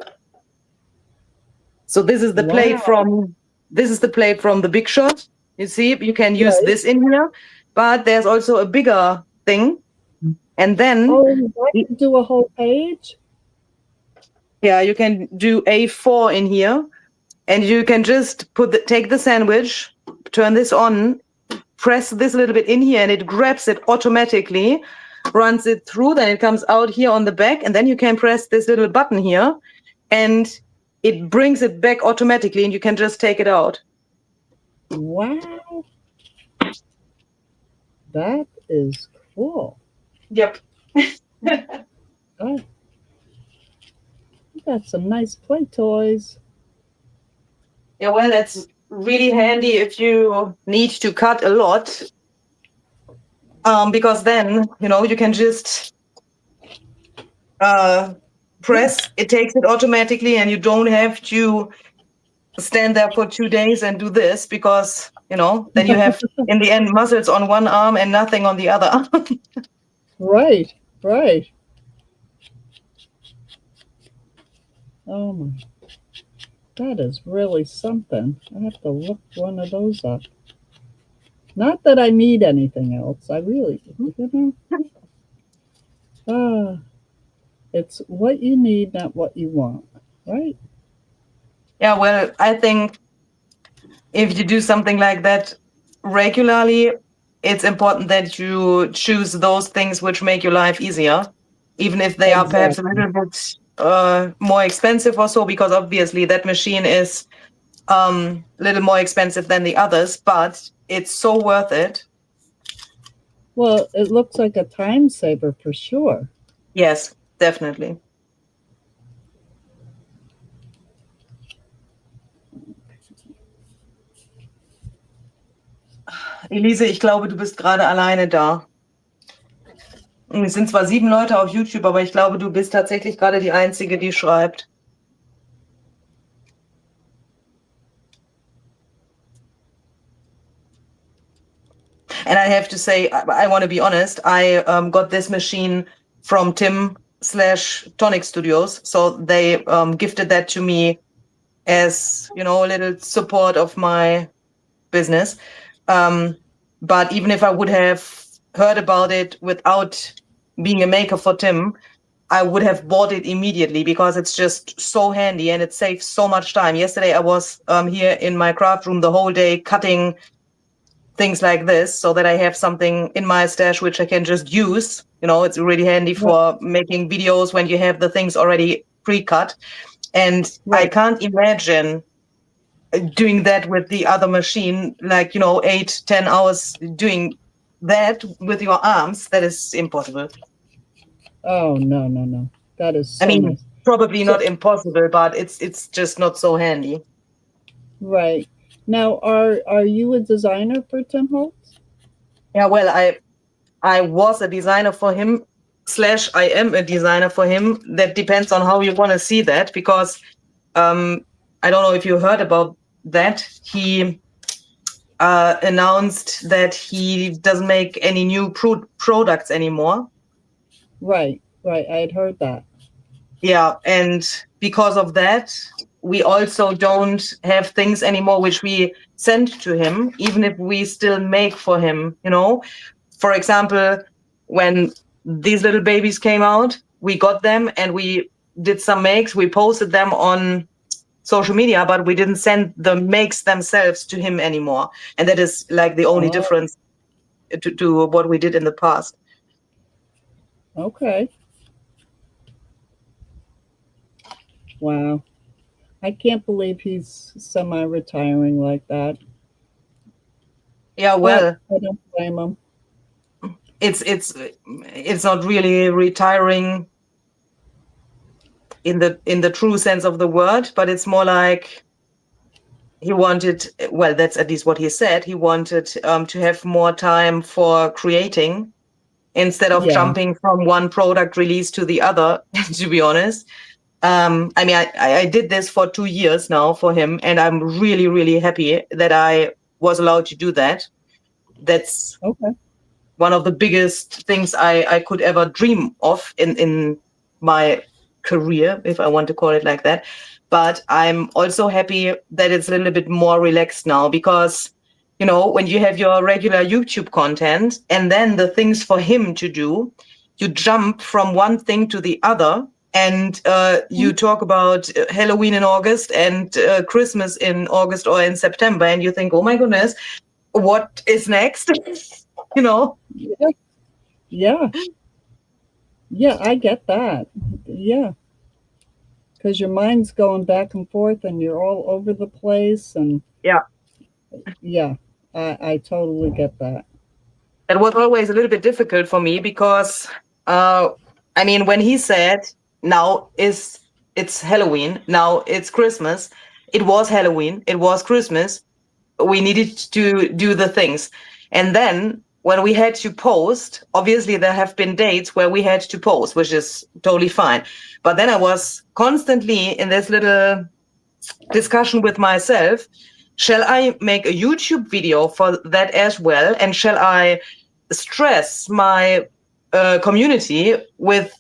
So wow. this is the plate from the big shot. You see, you can use Right. this in here, but there's also a bigger thing. And then Oh, I could do a whole page. yeah, you can do A4 in here, and you can just take the sandwich, turn this on, press this a little bit in here, and it grabs it automatically, runs it through, then it comes out here on the back, and then you can press this little button here, and it brings it back automatically, and you can just take it out. Wow. That is cool. Yep. Oh, you got some nice play toys. Yeah, well, that's really handy if you need to cut a lot, because then you can just uh, Yeah. press. It takes it automatically, and you don't have to stand there for 2 days and do this because then you have in the end muscles on one arm and nothing on the other. Right. Right. Oh my. That is really something. I have to look one of those up. Not that I need anything else. I really, ah, it's what you need, not what you want. Right? Yeah, well, I think if you do something like that regularly, it's important that you choose those things which make your life easier, even if they are perhaps a Exactly. little bit more expensive or so, because obviously that machine is a little more expensive than the others, but it's so worth it. Well, it looks like a time saver for sure. Yes, definitely. Elise, ich glaube, du bist gerade alleine da. Es sind zwar 7 Leute auf YouTube, aber ich glaube, du bist tatsächlich gerade die Einzige, die schreibt. And I have to say, I want to be honest, I got this machine from Tim/Tonic Studios. So they gifted that to me as, a little support of my business. But even if I would have heard about it without being a maker for Tim, I would have bought it immediately because it's just so handy and it saves so much time. Yesterday, I was here in my craft room the whole day cutting things like this so that I have something in my stash which I can just use. It's really handy Right. for making videos when you have the things already pre-cut. And I Right. can't imagine doing that with the other machine, like, 8-10 hours doing that with your arms. That is impossible. Oh no, no, no. That is I so mean, nice. probably So not impossible, but it's just not so handy. right. Now are you a designer for Tim Holtz? Yeah, well, I was a designer for him / I am a designer for him. That depends on how you want to see that, because I don't know if you heard about that. He announced that he doesn't make any new products anymore. Right, right. I had heard that. Yeah, and because of that, we also don't have things anymore which we send to him, even if we still make for him, you know. For example, when these little babies came out, we got them and we did some makes, we posted them on social media, but we didn't send the makes themselves to him anymore. And that is like the only Oh, difference to what we did in the past. okay. Wow. I can't believe he's semi-retiring like that. Yeah, But well, I don't blame him. it's it's it's not really retiring in the true sense of the word, but it's more like he wanted, well, that's at least what he said, he wanted to have more time for creating instead of Yeah. jumping from one product release to the other. To be honest, I mean, I did this for 2 years now for him, and I'm really really happy that I was allowed to do that. That's Okay. one of the biggest things I could ever dream of in my career, if I want to call it like that. But I'm also happy that it's a little bit more relaxed now because, you know, when you have your regular YouTube content and then the things for him to do, you jump from one thing to the other. And you talk about Halloween in August and Christmas in August or in September, and you think, oh my goodness, what is next? You know? Yeah. Yeah. Yeah. I get that. Yeah. Because your mind's going back and forth and you're all over the place. And Yeah, yeah, I totally get that. that was always a little bit difficult for me because, uh, I mean, when he said, now is it's Halloween, now it's Christmas, it was Halloween, it was Christmas, we needed to do the things. And then when we had to post, obviously there have been dates where we had to post, which is totally fine. But then I was constantly in this little discussion with myself. Shall I make a YouTube video for that as well? And shall I stress my community with,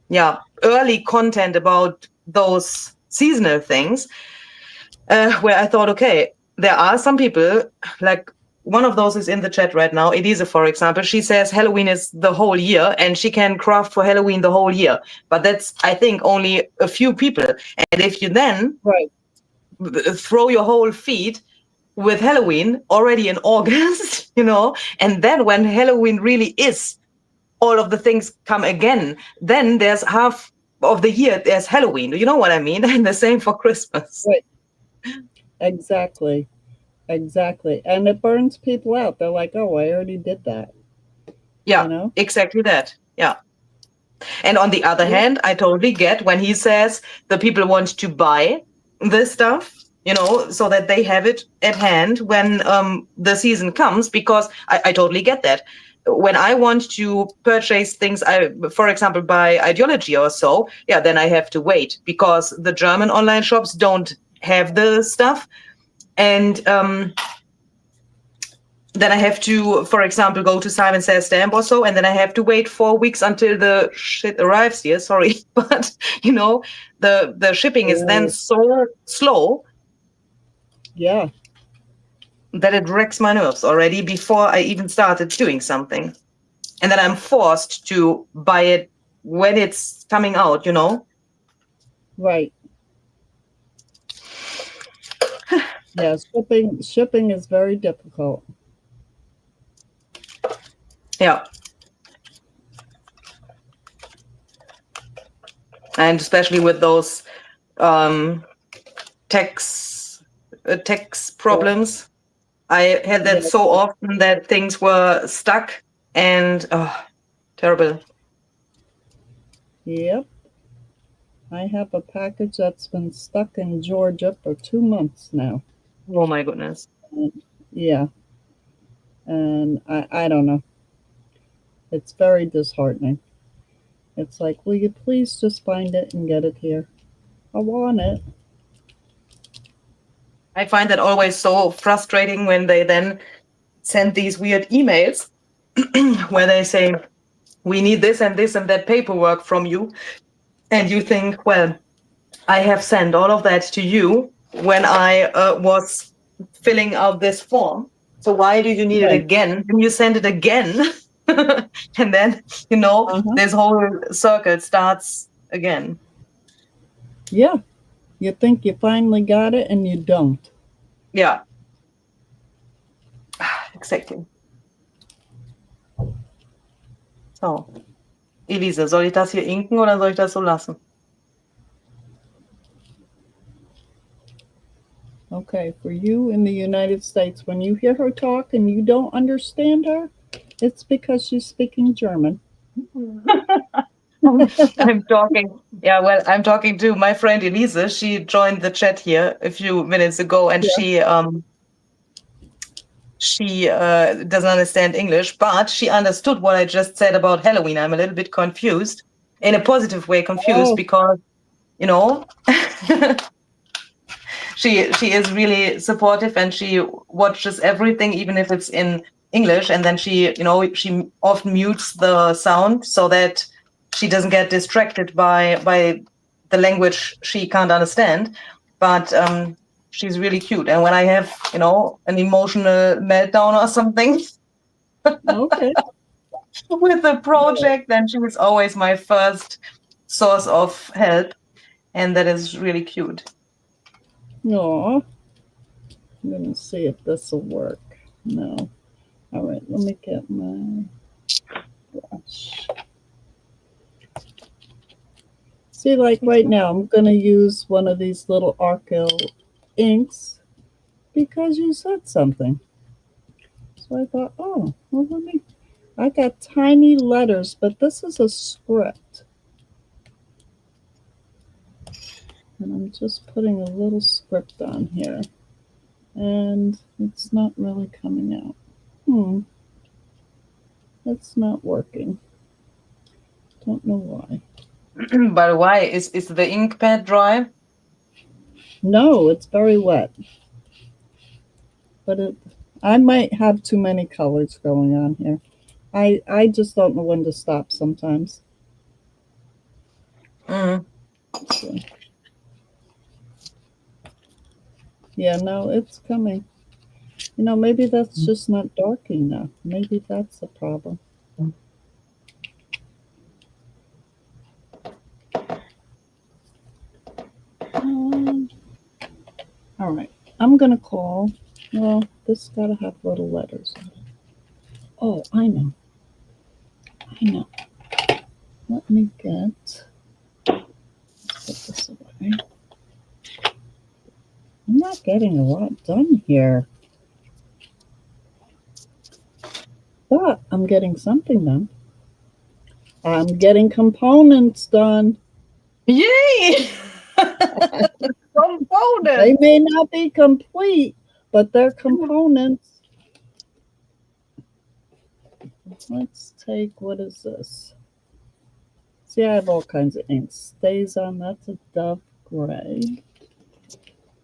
yeah, early content about those seasonal things? Where I thought, okay, there are some people, like one of those is in the chat right now, Elise, for example. She says Halloween is the whole year and she can craft for Halloween the whole year. But that's, I think, only a few people. And if you then Right. throw your whole feed with Halloween already in August, you know, and then when Halloween really is, all of the things come again, then there's half of the year there's Halloween. You know what I mean? And the same for Christmas. Right. Exactly. Exactly. And it burns people out. They're like, oh, I already did that. Yeah, You know? exactly that. Yeah. And on the other Yeah. hand, I totally get when he says the people want to buy this stuff, you know, so that they have it at hand when the season comes, because I totally get that. When I want to purchase things, for example, by ideology or so, yeah, then I have to wait because the German online shops don't have the stuff. And then I have to, for example, go to Simon Says Stamp or so, and then I have to wait 4 weeks until the shit arrives here. Sorry, but you know, the shipping is then Oh, so slow yeah. that it wrecks my nerves already before I even started doing something, and then I'm forced to buy it when it's coming out. You know? Right. Yeah. Shipping is very difficult. Yeah, and especially with those um, tax Oh, problems. I had that yeah. so often that things were stuck and terrible. Yep. I have a package that's been stuck in Georgia for 2 months now. Oh my goodness. And, yeah. And I don't know. It's very disheartening. It's like, will you please just find it and get it here? I want it. I find that always so frustrating when they then send these weird emails where they say, we need this and that paperwork from you. And you think, well, I have sent all of that to you when I was filling out this form. So why do you need it Right. again? And you send it again. And then, you know, Uh-huh. this whole circle starts again. Yeah. You think you finally got it and you don't. Yeah, exactly. So, Elise, soll ich das hier inken oder soll ich das so lassen? Okay, for you in the United States, when you hear her talk and you don't understand her, it's because she's speaking German. I'm talking. Yeah, well, I'm talking to my friend Elise. She joined the chat here a few minutes ago, and Yeah. she doesn't understand English, but she understood what I just said about Halloween. I'm a little bit confused, in a positive way, confused Oh, because you know she is really supportive and she watches everything, even if it's in English. And then she often mutes the sound so that she doesn't get distracted by the language she can't understand. But she's really cute. And when I have an emotional meltdown or something okay. with the All project, then she was always my first source of help, and that is really cute. right. Aw, I'm going to see if this will work. No. All right, let me get my brush. See, like right now, I'm going to use one of these little Archil inks because you said something. So I thought, oh, well, let me. I got tiny letters, but this is a script. And I'm just putting a little script on here. And it's not really coming out. It's not working. Don't know why. But why is the ink pad dry? No, it's very wet. But I might have too many colors going on here. I just don't know when to stop sometimes. Mm. So, yeah, no, it's coming. Maybe that's just not dark enough. Maybe that's the problem. Um, all right. I'm going to call. Well, this got to have little letters. Oh, I know. I know. Let me get. Let's put this away. I'm not getting a lot done here. But I'm getting something done. I'm getting components done. Yay! They Component. may not be complete, but they're components. Let's take, what is this? See, I have all kinds of inks. StazOn, that's a Dove Gray.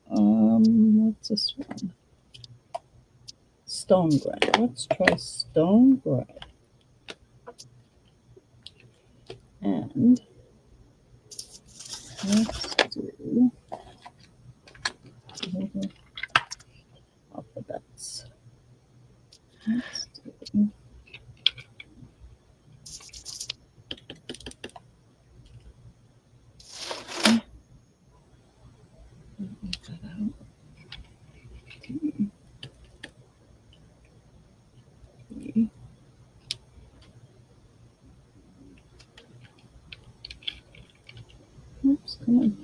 What's this one? Stone Gray. Let's try Stone Gray. And let's do alphabets. Let's do T. Oops, come on.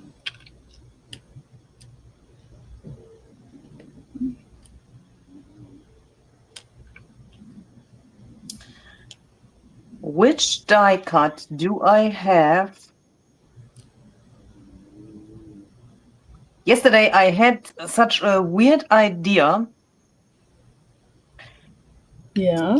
Which die cut do I have? Yesterday I had such a weird idea. Yeah.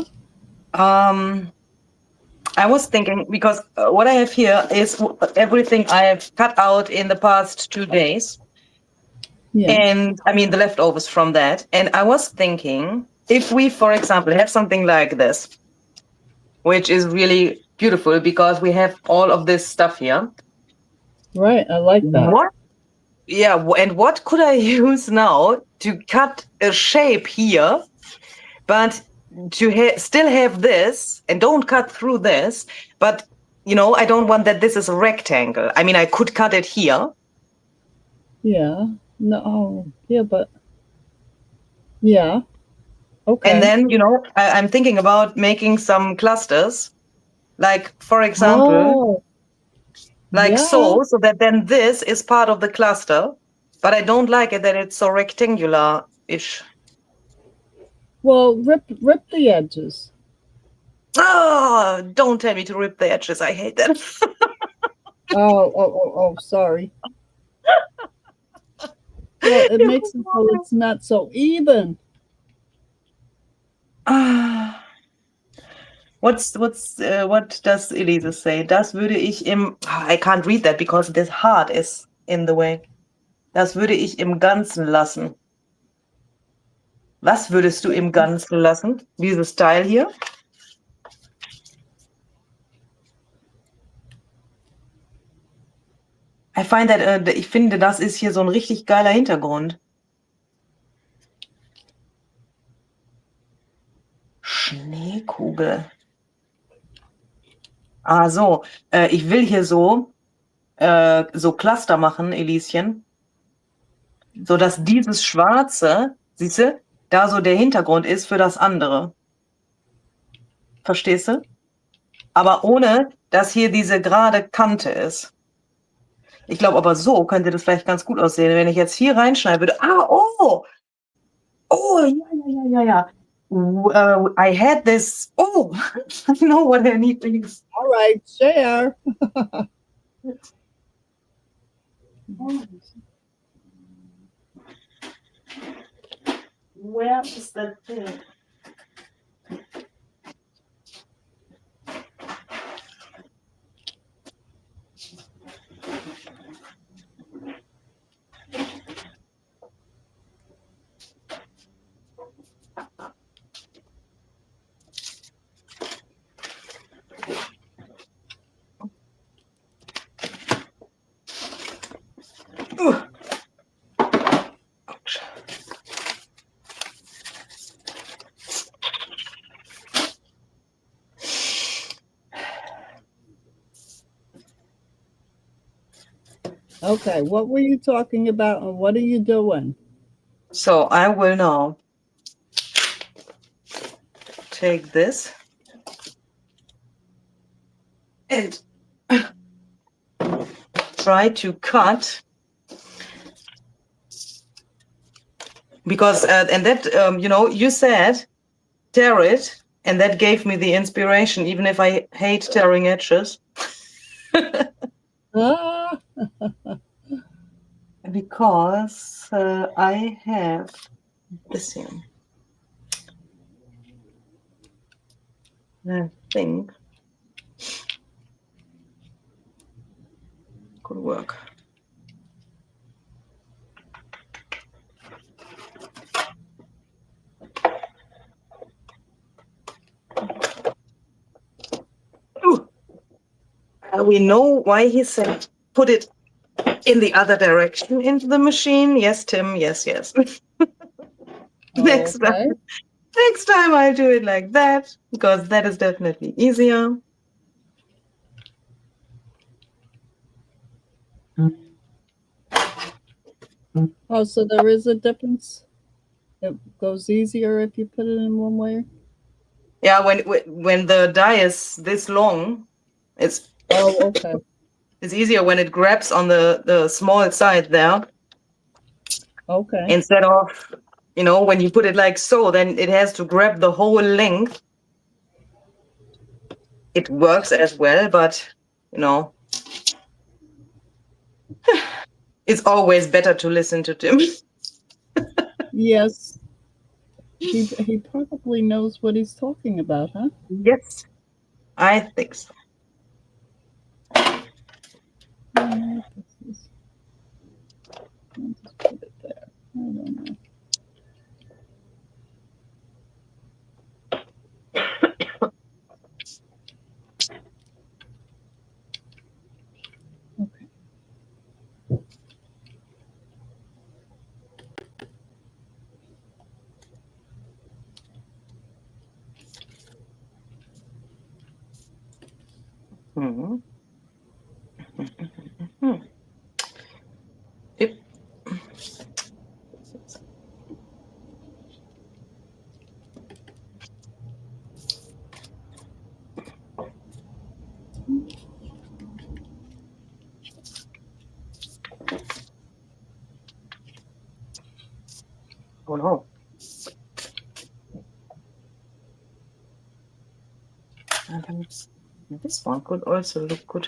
I was thinking because what I have here is everything I have cut out in the past 2 days. Yeah. And I mean, the leftovers from that. And I was thinking if we, for example, have something like this, which is really beautiful because we have all of this stuff here. Right. I like that. What? Yeah. And what could I use now to cut a shape here, but to still have this and don't cut through this? But, I don't want that this is a rectangle. I mean, I could cut it here. Yeah. No. Oh, yeah, but yeah. And Okay. then, I'm thinking about making some clusters, like, for example, Oh, like yeah. so that then this is part of the cluster. But I don't like it that it's so rectangular-ish. Well, rip the edges. Oh, don't tell me to rip the edges. I hate that. Oh, sorry. Well, it makes it so it's not so even. Ah, what does Elise say? Das würde ich I can't read that because this heart is in the way. Das würde ich im Ganzen lassen. Was würdest du im Ganzen lassen? Dieses Teil hier? Ich finde, das ist hier so ein richtig geiler Hintergrund. Schneekugel. Ah, so. Ich will hier so Cluster machen, Elischen. So dass dieses Schwarze, siehst du, da so der Hintergrund ist für das andere. Verstehst du? Aber ohne, dass hier diese gerade Kante ist. Ich glaube aber so könnte das vielleicht ganz gut aussehen, wenn ich jetzt hier reinschneiden würde. Ah, oh! Oh, ja. I had this. Oh, I know what I need to use. All right, share. Where is that thing? Ouch. Okay, what were you talking about and what are you doing? So I will now take this and try to cut because and that you said tear it and that gave me the inspiration even if I hate tearing edges. Ah, Because I have this here. I think could work. We know why he said put it in the other direction into the machine. Yes, Tim. Yes. next time, okay. next time I'll do it like that because that is definitely easier. Oh, so there is a difference? It goes easier if you put it in one way? Yeah, when the die is this long, it's Oh, okay. it's easier when it grabs on the small side there Okay. instead of when you put it like so, then it has to grab the whole length. It works as well, but it's always better to listen to Tim. Yes. He probably knows what he's talking about, huh? Yes, I think so. This is- I'll just put it there. Hmm. Hmm. Yep. Oh no. And then this one could also look good.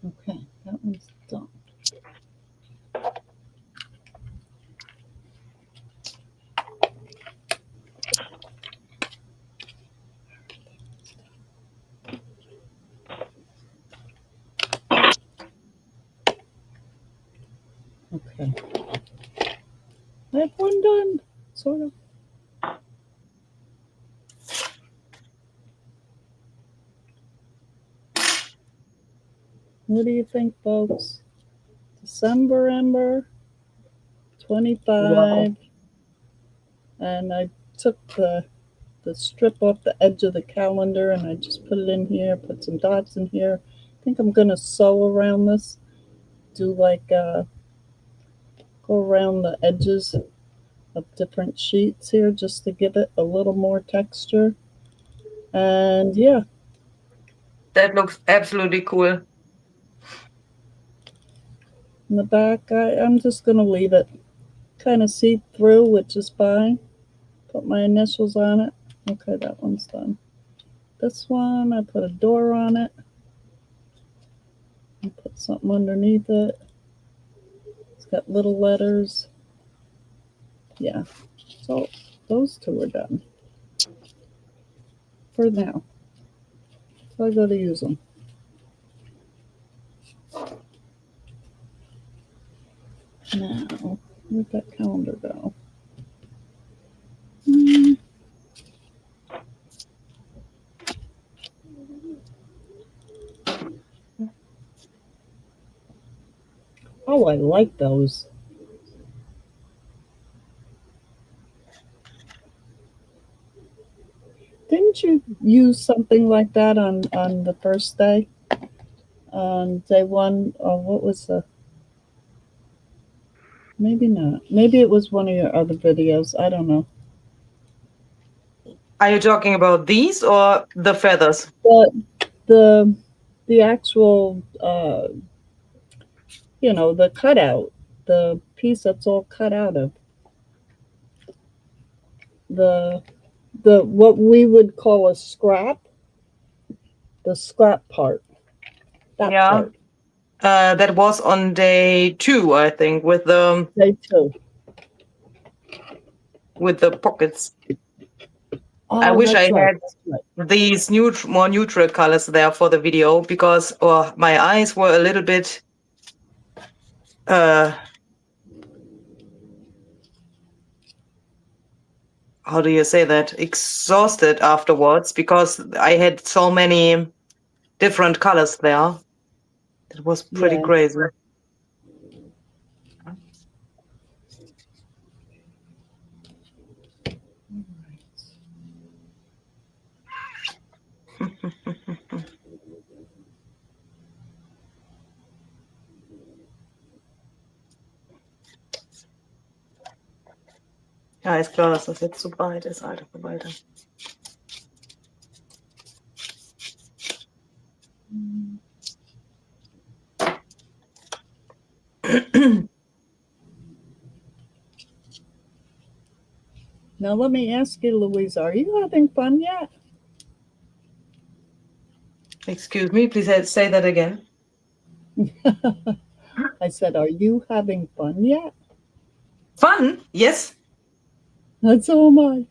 Okay, that one's done. Okay, I have one done, sort of. What do you think, folks? December Ember Wow. 25, and I took the strip off the edge of the calendar and I just put it in here, put some dots in here. I think I'm gonna sew around this, do like go around the edges of different sheets here just to give it a little more texture. And yeah, That looks absolutely cool. in the back, I'm just gonna leave it kind of see through, which is fine. Put my initials on it. Okay, that one's done. This one, I put a door on it and put something underneath it. It's got little letters. Yeah, so those two are done for now. So I got to use them. Now, where'd that calendar go? Hmm. Oh, I like those. Didn't you use something like that on the first day? On day one, oh, what was the? Maybe not. Maybe it was one of your other videos. I don't know. Are you talking about these or the feathers? But the the actual, the cutout, the piece that's all cut out of the what we would call a scrap, the scrap part, that Yeah. part. That was on day 2, I think, Day two. with the pockets. I Oh, wish that's I right. had That's right. these more neutral colors there for the video because my eyes were a little bit uh how do you say that, exhausted afterwards because I had so many different colors there. It was pretty Yeah. crazy. Ja, ist klar, dass das jetzt zu breit ist, Alter Verwalter. Now let me ask you, Louise, are you having fun yet? Excuse me, please say that again. I said, are you having fun yet? Fun? Yes. That's all my.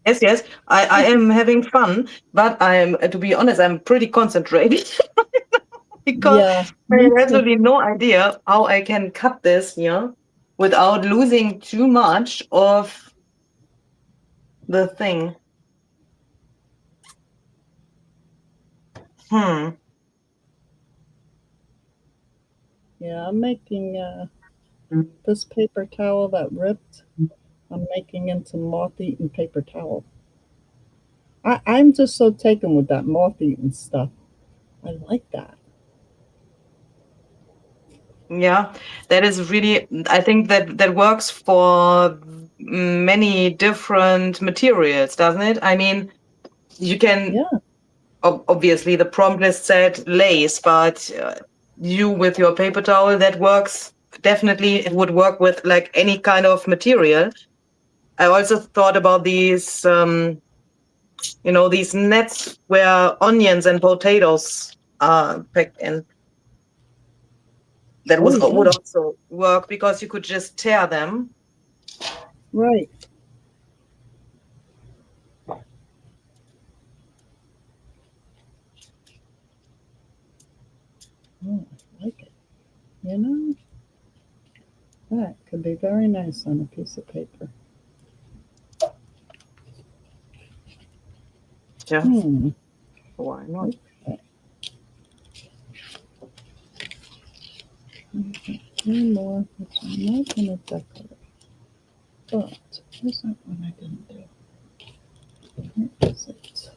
Yes, yes. I am having fun, but I'm, to be honest, I'm pretty concentrated because Yeah, I me have too. absolutely no idea how I can cut this here without losing too much of the thing. Hmm. Yeah, I'm making this paper towel that ripped. I'm making into moth-eaten paper towel. I'm just so taken with that moth-eaten stuff. I like that. Yeah, that is really, I think that that works for many different materials, doesn't it? I mean, you can Yeah, obviously the prompt list said lace, but you with your paper towel, that works. Definitely, it would work with like any kind of material. I also thought about these, these nets where onions and potatoes are packed in. That oh was yeah, would also work because you could just tear them. right. Oh, I like it. You know, that could be very nice on a piece of paper. Yeah, Hmm. why not? Okay. One more, which I'm not going to decorate. But here's that one I didn't do. Where is it?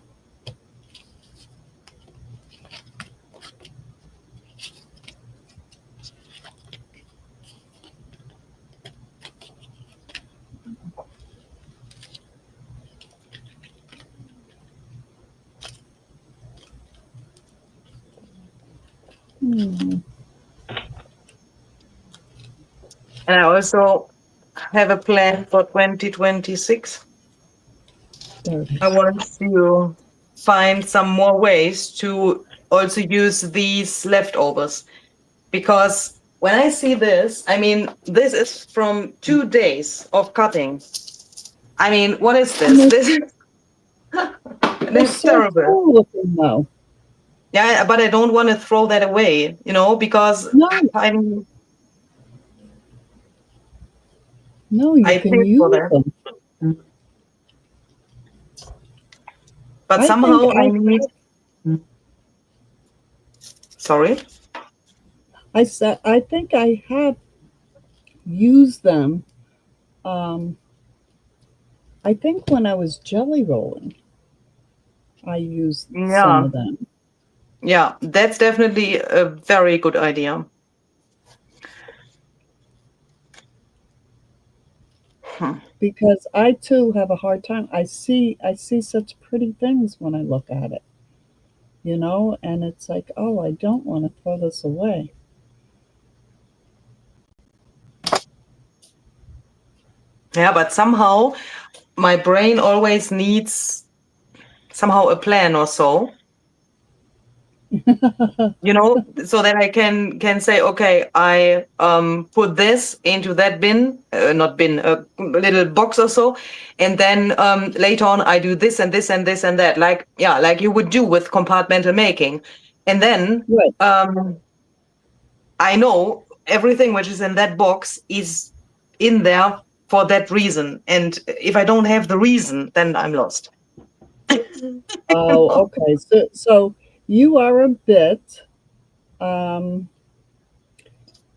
Hmm. And I also have a plan for 2026. There it I is. want to find some more ways to also use these leftovers because when I see this, I mean, this is from 2 days of cutting. I mean, what is And this? This is they're that's so terrible. cool looking though. Yeah, but I don't want to throw that away, because No, I mean, no, you I can paid for use that. them. But I think somehow I need. Sorry. I think I have used them. Um, I think when I was jelly rolling, I used some Yeah, of them yeah, that's definitely a very good idea. Hmm. because I too have a hard time. I see such pretty things when I look at it, and it's like, oh, I don't want to throw this away. Yeah, but somehow my brain always needs somehow a plan or so, so that I can say, okay, I put this into that bin, not bin, a little box or so, and then later on I do this and this and this and that, like, yeah, like you would do with compartmental making, and then Right. um, I know everything which is in that box is in there for that reason, and if I don't have the reason, then I'm lost. Oh, okay. So you are a bit um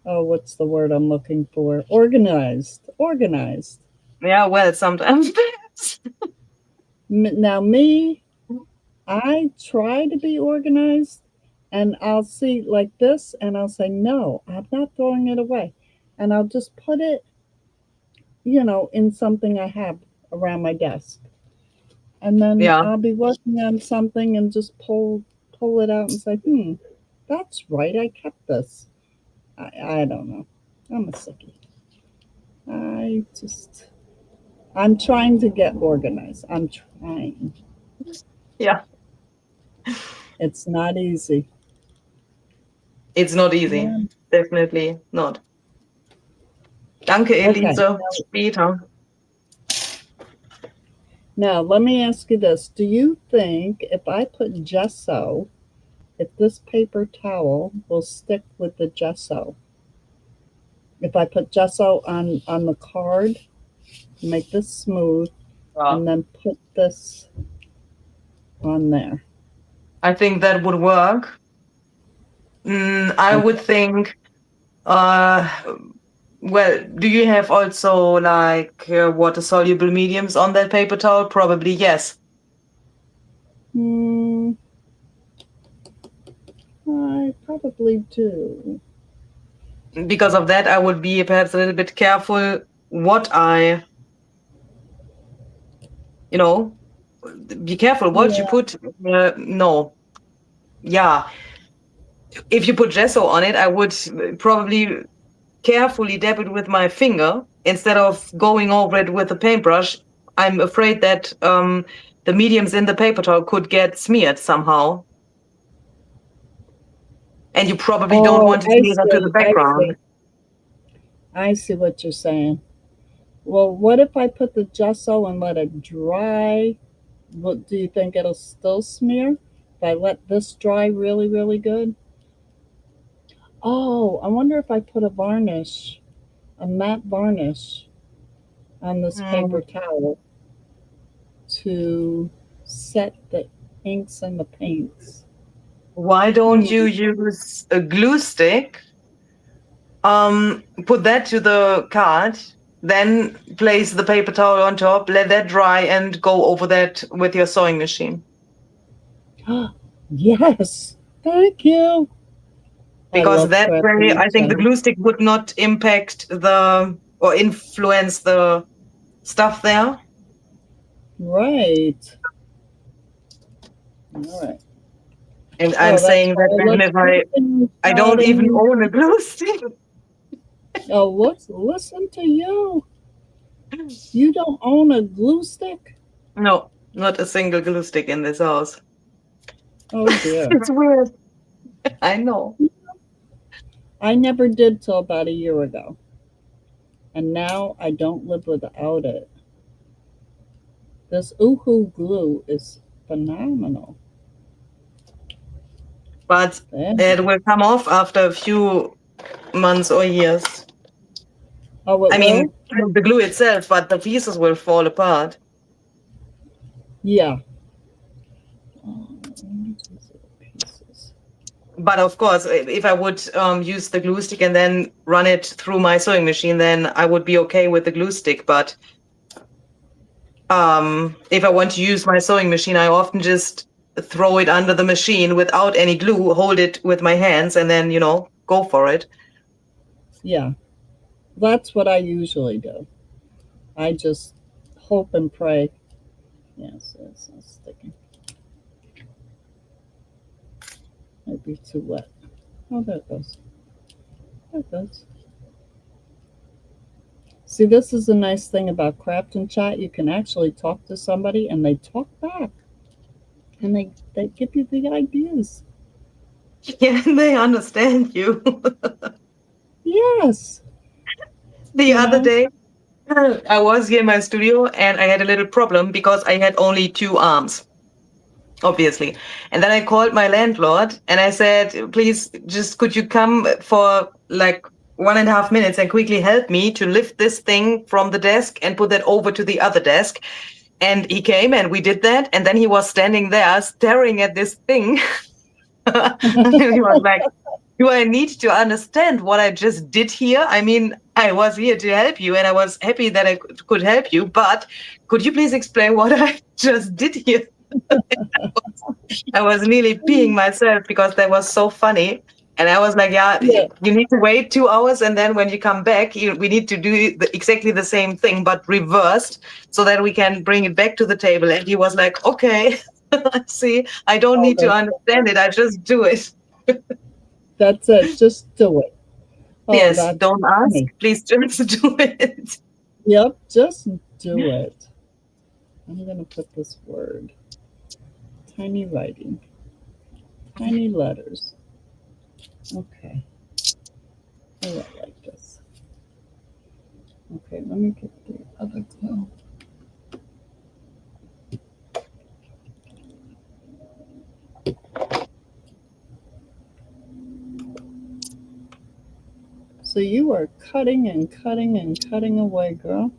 oh, what's the word I'm looking for? Organized. Organized. Yeah, well, sometimes. Now me, I try to be organized, and I'll see like this and I'll say no, I'm not throwing it away. And I'll just put it, in something I have around my desk. And then Yeah, I'll be working on something and just pull it out and say, that's right, I kept this. I don't know. I'm a sickie. I just I'm trying to get organized. I'm trying. yeah, It's not easy. it's not easy. Yeah. Definitely not. Danke, Okay. Elise. Später. Now let me ask you this. Do you think if I put gesso, if this paper towel will stick with the gesso? If I put gesso on the card, make this smooth, Yeah. and then put this on there. I think that would work. I would Okay. think, uh, well, do you have also like water soluble mediums on that paper towel? Probably yes. Hmm, I probably do. Because of that, I would be perhaps a little bit careful what I, you know, be careful what you Yeah. put. No, yeah. If you put gesso on it, I would probably carefully dab it with my finger instead of going over it with a paintbrush. I'm afraid that the mediums in the paper towel could get smeared somehow, and you probably don't Oh, want to I smear that to the see. I background see. I see what you're saying. Well, what if I put the gesso and let it dry? What do you think it'll still smear if I let this dry really, really good? Oh, I wonder if I put a varnish, a matte varnish on this Mm, paper towel to set the inks and the paints. why don't Hmm. you use a glue stick? Put that to the card, then place the paper towel on top, let that dry, and go over that with your sewing machine. Yes, thank you. I Because love that crafting way, with I think the Jen. glue stick would not impact the or influence the stuff there. Right. All right. And I'm Oh, that's saying why that I even love if painting, I don't even cutting. own a glue stick. Oh, listen to you. You don't own a glue stick? No, not a single glue stick in this house. Oh dear. It's weird. I know. I never did till about a year ago. And now I don't live without it. This Uhu glue is phenomenal. But Yeah. it will come off after a few months or years. Oh, it I mean, will? the glue itself, but the pieces will fall apart. Yeah. Oh, these little pieces. But of course, if I would use the glue stick and then run it through my sewing machine, then I would be okay with the glue stick. But if I want to use my sewing machine, I often just throw it under the machine without any glue, hold it with my hands, and then, go for it. Yeah. That's what I usually do. I just hope and pray. Yes, it's not sticking. Might be too wet. Oh, there it goes. There it goes. See, this is the nice thing about craft and chat. You can actually talk to somebody and they talk back and they give you the ideas. Yeah, they understand you. Yes, The you other know? day, I was here in my studio and I had a little problem because I had only two arms, obviously. And then I called my landlord and I said, please, just could you come for like 1.5 minutes and quickly help me to lift this thing from the desk and put that over to the other desk? And he came and we did that. And then he was standing there staring at this thing. And he was like, do I need to understand what I just did here? I mean, I was here to help you and I was happy that I could help you, but could you please explain what I just did here? I was nearly peeing myself because that was so funny. And I was like, yeah, Yeah, you need to wait 2 hours. And then when you come back, we need to do exactly the same thing, but reversed so that we can bring it back to the table. And he was like, okay, see, I don't oh, need to understand it. I just do it. that's it. Just do it. Oh, Yes, that's don't ask. funny. Please just do it. Yep, just do it. I'm going to put this word. Tiny writing, tiny letters. Okay. Oh, I like this. Okay, let me get the other glue. So you are cutting and cutting and cutting away, girl.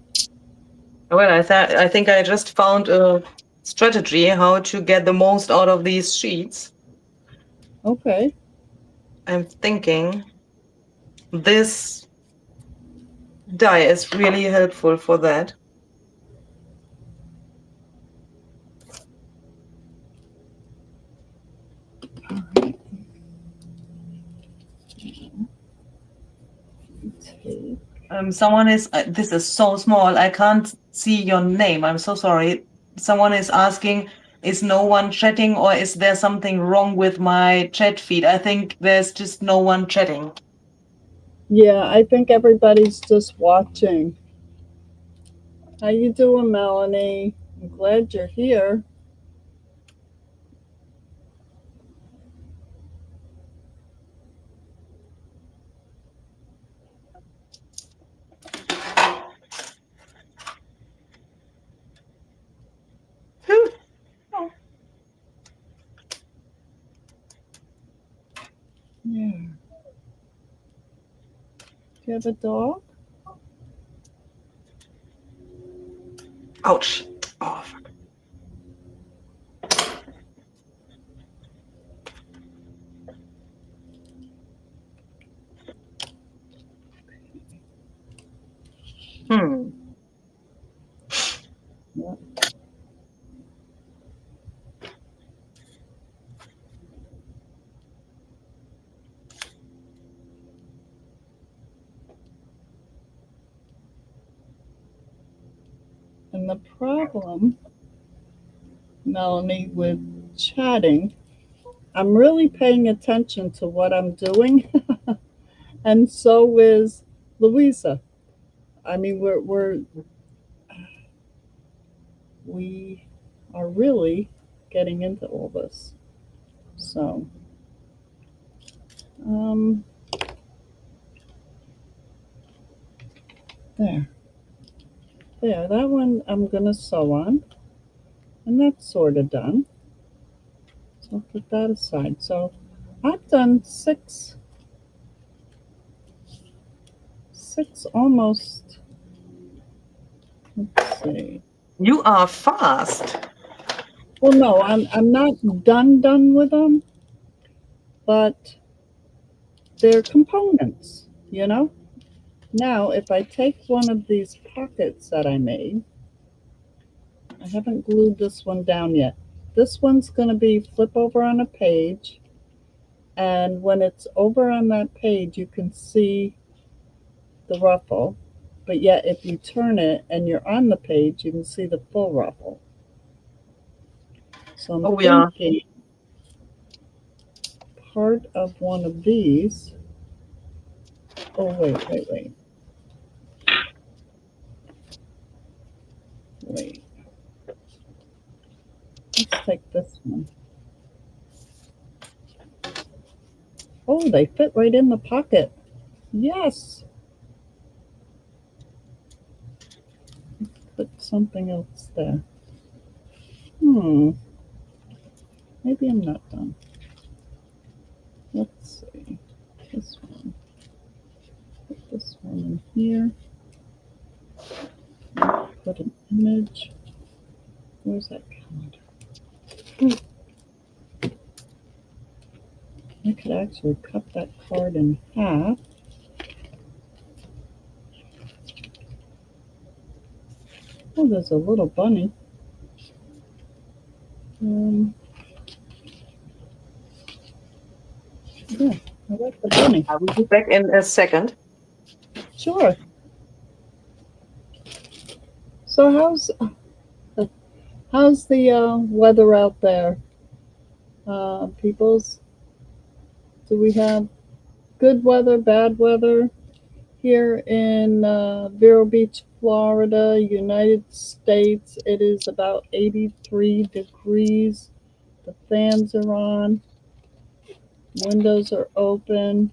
Well, I think I just found a strategy how to get the most out of these sheets. Okay. I'm thinking this die is really helpful for that. Take. Someone is, this is so small. I can't see your name. I'm so sorry. Someone is asking, is no one chatting or is there something wrong with my chat feed? I think there's just no one chatting. Yeah, I think everybody's just watching. How you doing, Melanie? I'm glad you're here. Phew. Yeah. Do you have a dog? Ouch. Oh, fuck. Hmm. Yeah. And the problem, Melanie, with chatting, I'm really paying attention to what I'm doing, and so is Louisa. I mean, we are really getting into all this. So, um, there, there. That one I'm gonna sew on, and that's sort of done. So I'll put that aside. So I've done six almost. Let's see. You are fast. Well, no, I'm not done with them, but they're components, you know? Now, if I take one of these pockets that I made, I haven't glued this one down yet. This one's going to be flip over on a page, and when it's over on that page, you can see the ruffle. But yet, if you turn it and you're on the page, you can see the full ruffle. So I'm Oh, yeah. thinking part of one of these. Oh, wait. Let's take this one. Oh, they fit right in the pocket. Yes. Put something else there. Hmm. Maybe I'm not done. Let's see. This one. Put this one in here. Put an image. Where's that calendar? I could actually cut that card in half. Oh, there's a little bunny. Um, yeah, I like the bunny. I will be back in a second. Sure. So how's the weather out there, peoples? Do we have good weather, bad weather? Here in Vero Beach, Florida, United States, it is about 83 degrees. The fans are on, windows are open.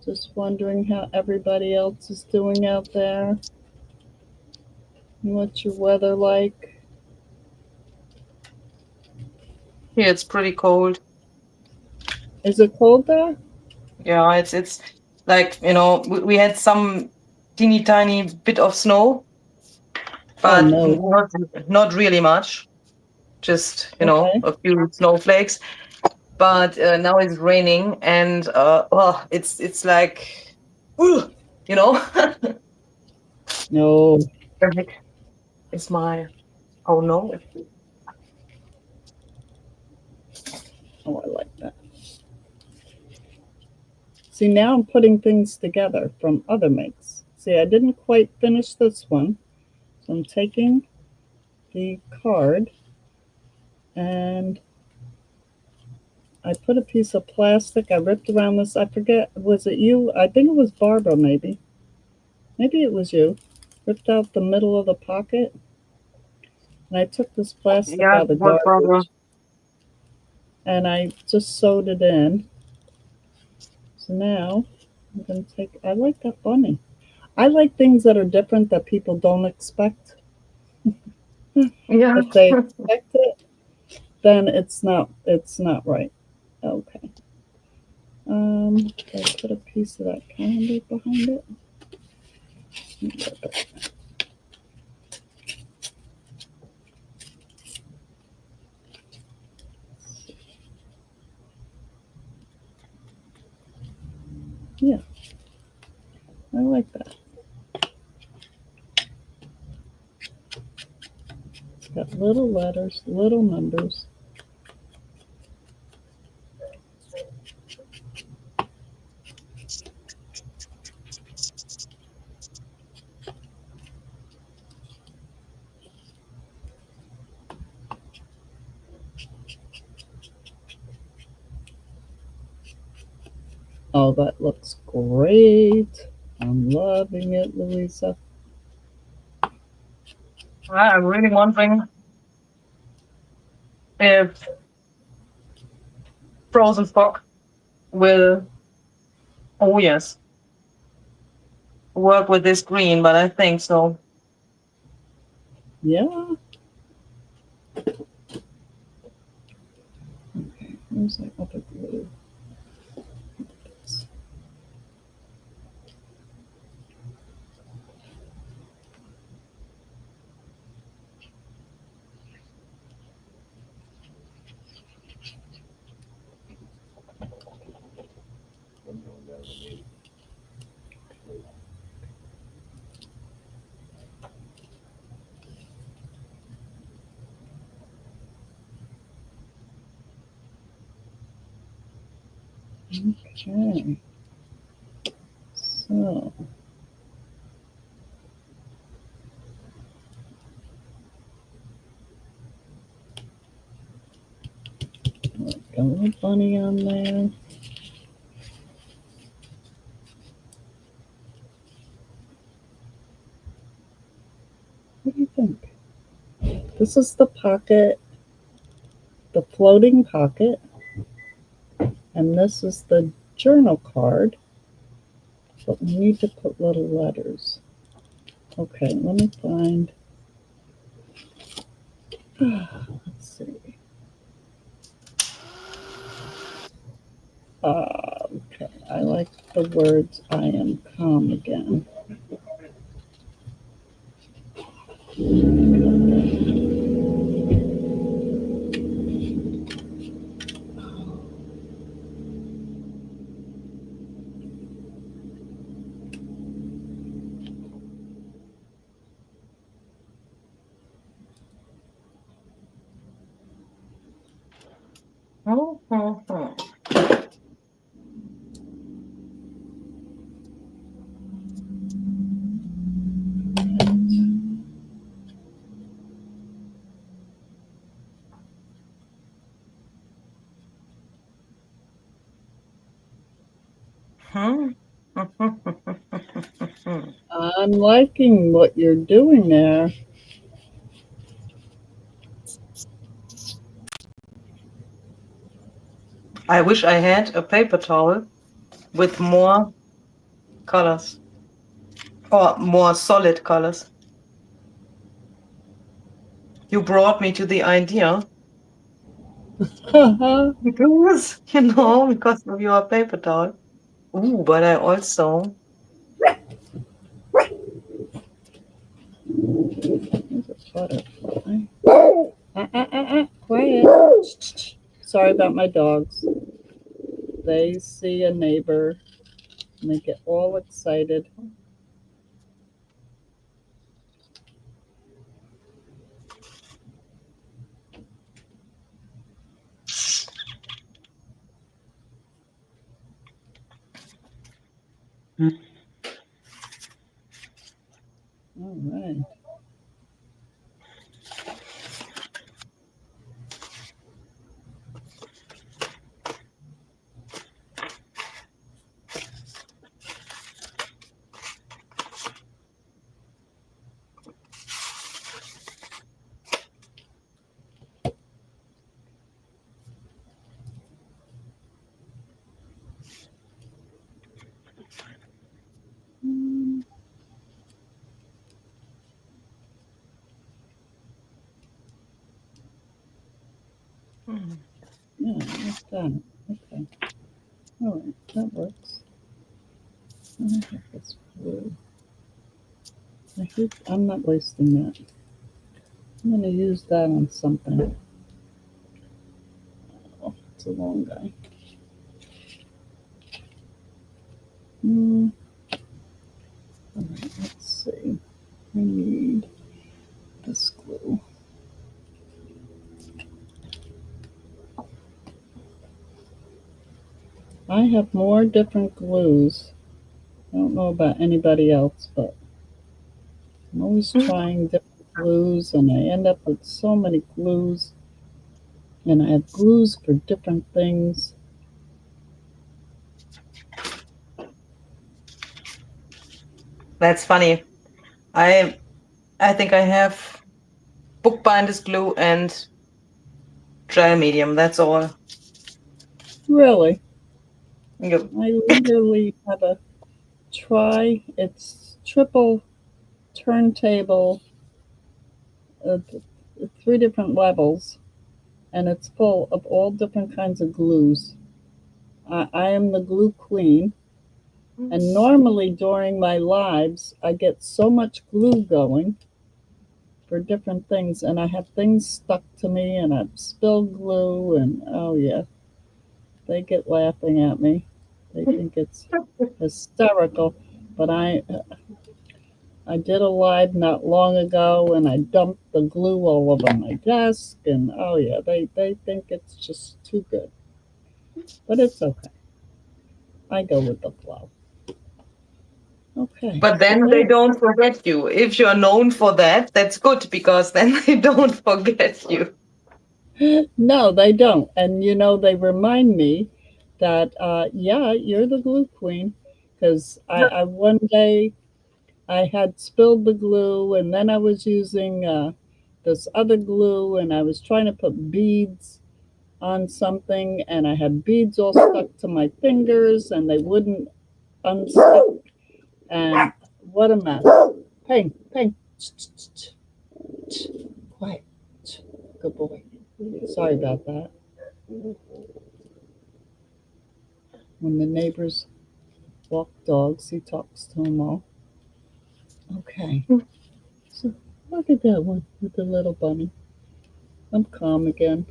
Just wondering how everybody else is doing out there. What's your weather like? Here it's pretty cold. Is it cold there? Yeah, it's like, we had some teeny tiny bit of snow, Oh but no. not really much. Just, Okay. a few snowflakes. But now it's raining, and well, it's like, ooh, you know. No. Perfect. Is my Oh no. Oh, I like that. See, now I'm putting things together from other makes. See, I didn't quite finish this one. So I'm taking the card and I put a piece of plastic. I ripped around this. I forget, was it you? I think it was Barbara, maybe. Maybe it was you. Ripped out the middle of the pocket. And I took this plastic Yeah, out of the what brother? garbage and I just sewed it in. So now I'm going to take, I like that bunny. I like things that are different that people don't expect. Yeah. If they expect it, then it's not right. Okay. I put a piece of that candy behind it. Yeah, I like that. It's got little letters, little numbers. Oh, that looks great. I'm loving it, Luisa. I'm really wondering if Frozen Fog will, oh yes, work with this green, but I think so. Yeah. Where's my other glue? Okay. So, got a little bunny on there. What do you think? This is the pocket, the floating pocket, and this is the journal card, but we need to put little letters. Okay, let me find. Let's see. Okay, I like the words I am calm again. Mhm. Hmm. I'm liking what you're doing there. I wish I had a paper towel with more colors or more solid colors. You brought me to the idea because, because of your paper towel. Ooh, but I also, There's a butterfly. Quiet. Sorry about my dogs. They see a neighbor and they get all excited. All right. Mm, Mhm. yeah, I've got it. Okay. All right. That works. I have this blue. I'm not wasting that. I'm going to use that on something. Oh, it's a long guy. Mm, all right. Let's see. I need this glue. I have more different glues. I don't know about anybody else, but I'm always trying different glues, and I end up with so many glues. And I have glues for different things. That's funny. I I think I have bookbinders glue and gel medium. That's all. Really, Yep. I literally have a it's triple turntable, three different levels, and it's full of all different kinds of glues. I am the glue queen, and normally during my lives, I get so much glue going for different things, and I have things stuck to me, and I've spilled glue, and oh yeah, they get laughing at me. They think it's hysterical, but I did a live not long ago, and I dumped the glue all over my desk, and oh yeah, they think it's just too good, but it's okay. I go with the flow. Okay, But so then they there. don't forget you. If you're known for that, that's good because then they don't forget you. No, they don't, and they remind me that yeah, you're the glue queen, because I one day I had spilled the glue, and then I was using this other glue, and I was trying to put beads on something, and I had beads all stuck to my fingers, and they wouldn't unstick. And what a mess! Ping, ping, quiet, good boy. Sorry about that. When the neighbors walk dogs, he talks to them all. Okay, so look at that one with the little bunny. I'm calm again.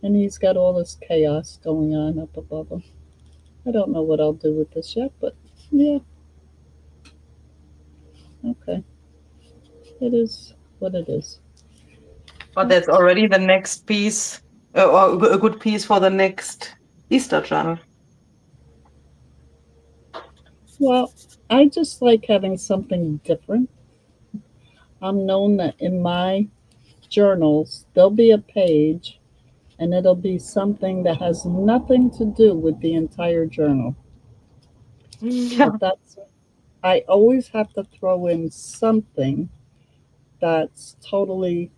And he's got all this chaos going on up above him. I don't know what I'll do with this yet, but yeah, okay. It is what it is. But that's Let's, already the next piece, or a good piece for the next Easter journal. well, I just like having something different. I'm known that in my journals, there'll be a page and it'll be something that has nothing to do with the entire journal. Yeah. But I always have to throw in something that's totally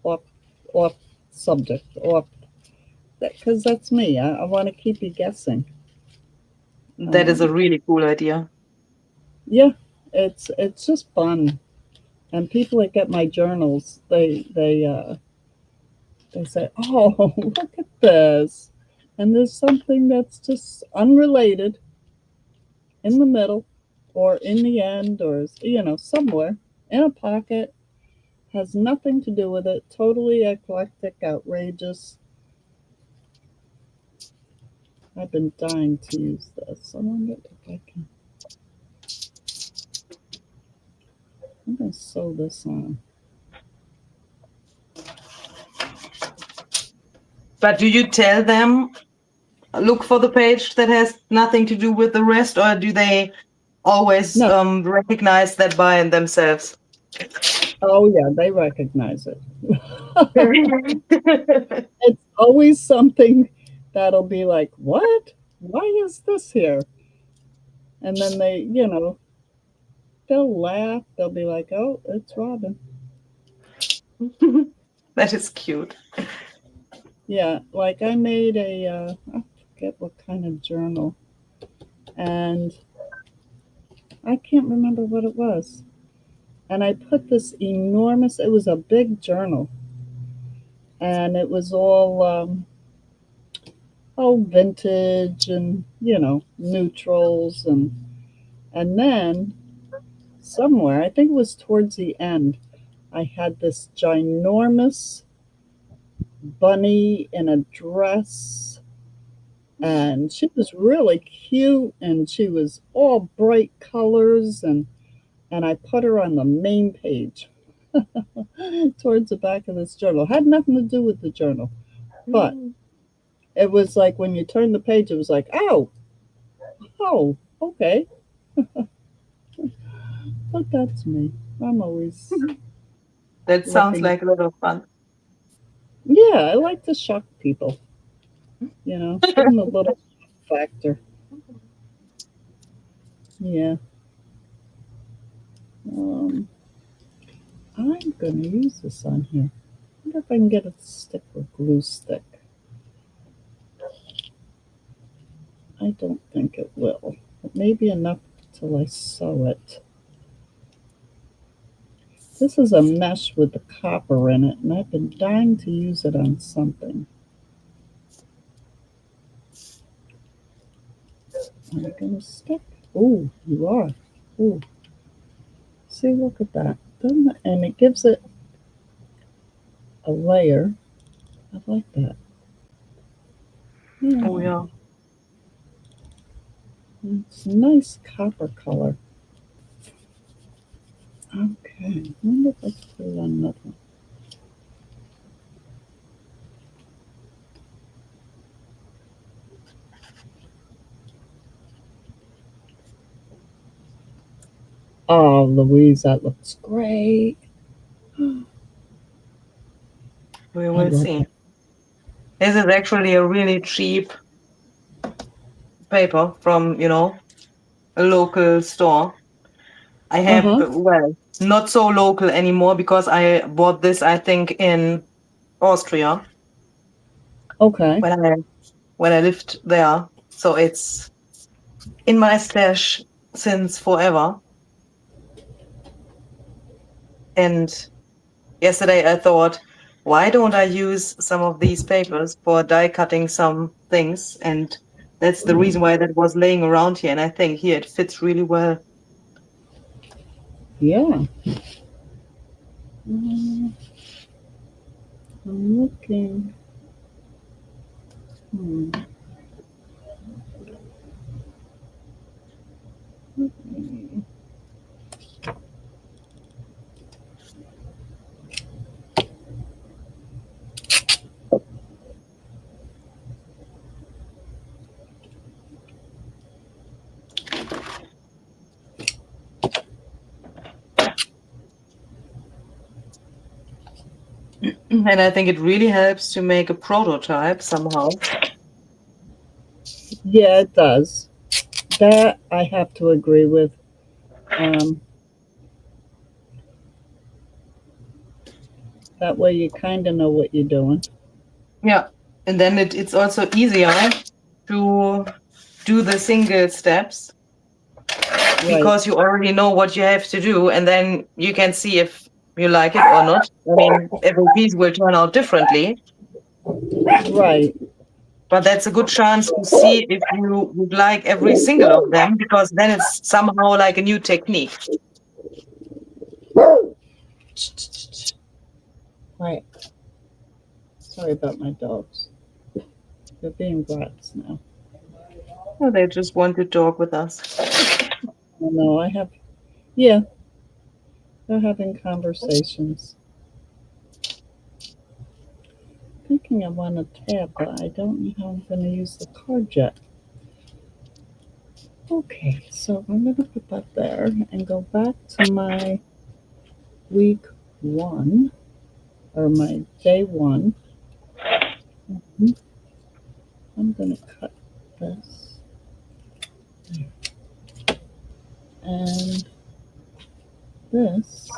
off, off subject, off, because that's me. I want to keep you guessing. That is a Um, really cool idea. yeah, it's just fun. And people that get my journals, they say, "Oh, look at this," and there's something that's just unrelated in the middle, or in the end, or somewhere in a pocket, has nothing to do with it. Totally eclectic, outrageous. I've been dying to use this. I wonder if I can. I'm gonna sew this on. But do you tell them look for the page that has nothing to do with the rest, or do they always No. recognize that by themselves? Oh, yeah, they recognize it. It's always something that'll be like, what? Why is this here? And then they'll laugh. They'll be like, oh, it's Robin. That is cute. Yeah, like I made I forget what kind of journal, and I can't remember what it was. And I put this enormous, it was a big journal, and it was all, vintage and, neutrals. And then somewhere, I think it was towards the end, I had this ginormous bunny in a dress, and she was really cute, and she was all bright colors, and I put her on the main page towards the back of this journal. Had nothing to do with the journal, but it was like when you turn the page, it was like, oh, okay. But that's me. I'm always That sounds looking. like a lot of fun. Yeah, I like to shock people, give them a little factor. Yeah. Um, I'm going to use this on here. I wonder if I can get it to stick with glue stick. I don't think it will. It may be enough till I sew it. This is a mesh with the copper in it, and I've been dying to use it on something. Are you going to stick? Oh, you are. Oh, see, look at that. And it gives it a layer. I like that. Oh Yeah, yeah. it's a nice copper color. Okay, I wonder if I can put it on another one. Oh, Louise, that looks great. We I will love see. that. This is actually a really cheap paper from, a local store. I Uh have, huh. well, not so local anymore because I bought this, I think, in Austria Okay. when I lived there. So it's in my stash since forever. And yesterday I thought, why don't I use some of these papers for die cutting some things? And that's the reason why that was laying around here. And I think here it fits really well. Yeah. Mm, I'm looking. Hmm. And I think it really helps to make a prototype somehow. Yeah, it does. That I have to agree with. Um, that way you kind of know what you're doing. Yeah. And then it's also easier to do the single steps Right. because you already know what you have to do. And then you can see if you like it or not. I mean, every piece will turn out differently, Right. but that's a good chance to see if you would like every single of them because then it's somehow like a new technique. Right. Sorry about my dogs. They're being brats now. Or they just want to talk with us. I know. Yeah, they're having conversations. thinking I want a tab, but I don't know how I'm going to use the card yet. Okay, so I'm going to put that there and go back to my week one or my day one. Mhm. I'm going to cut this and this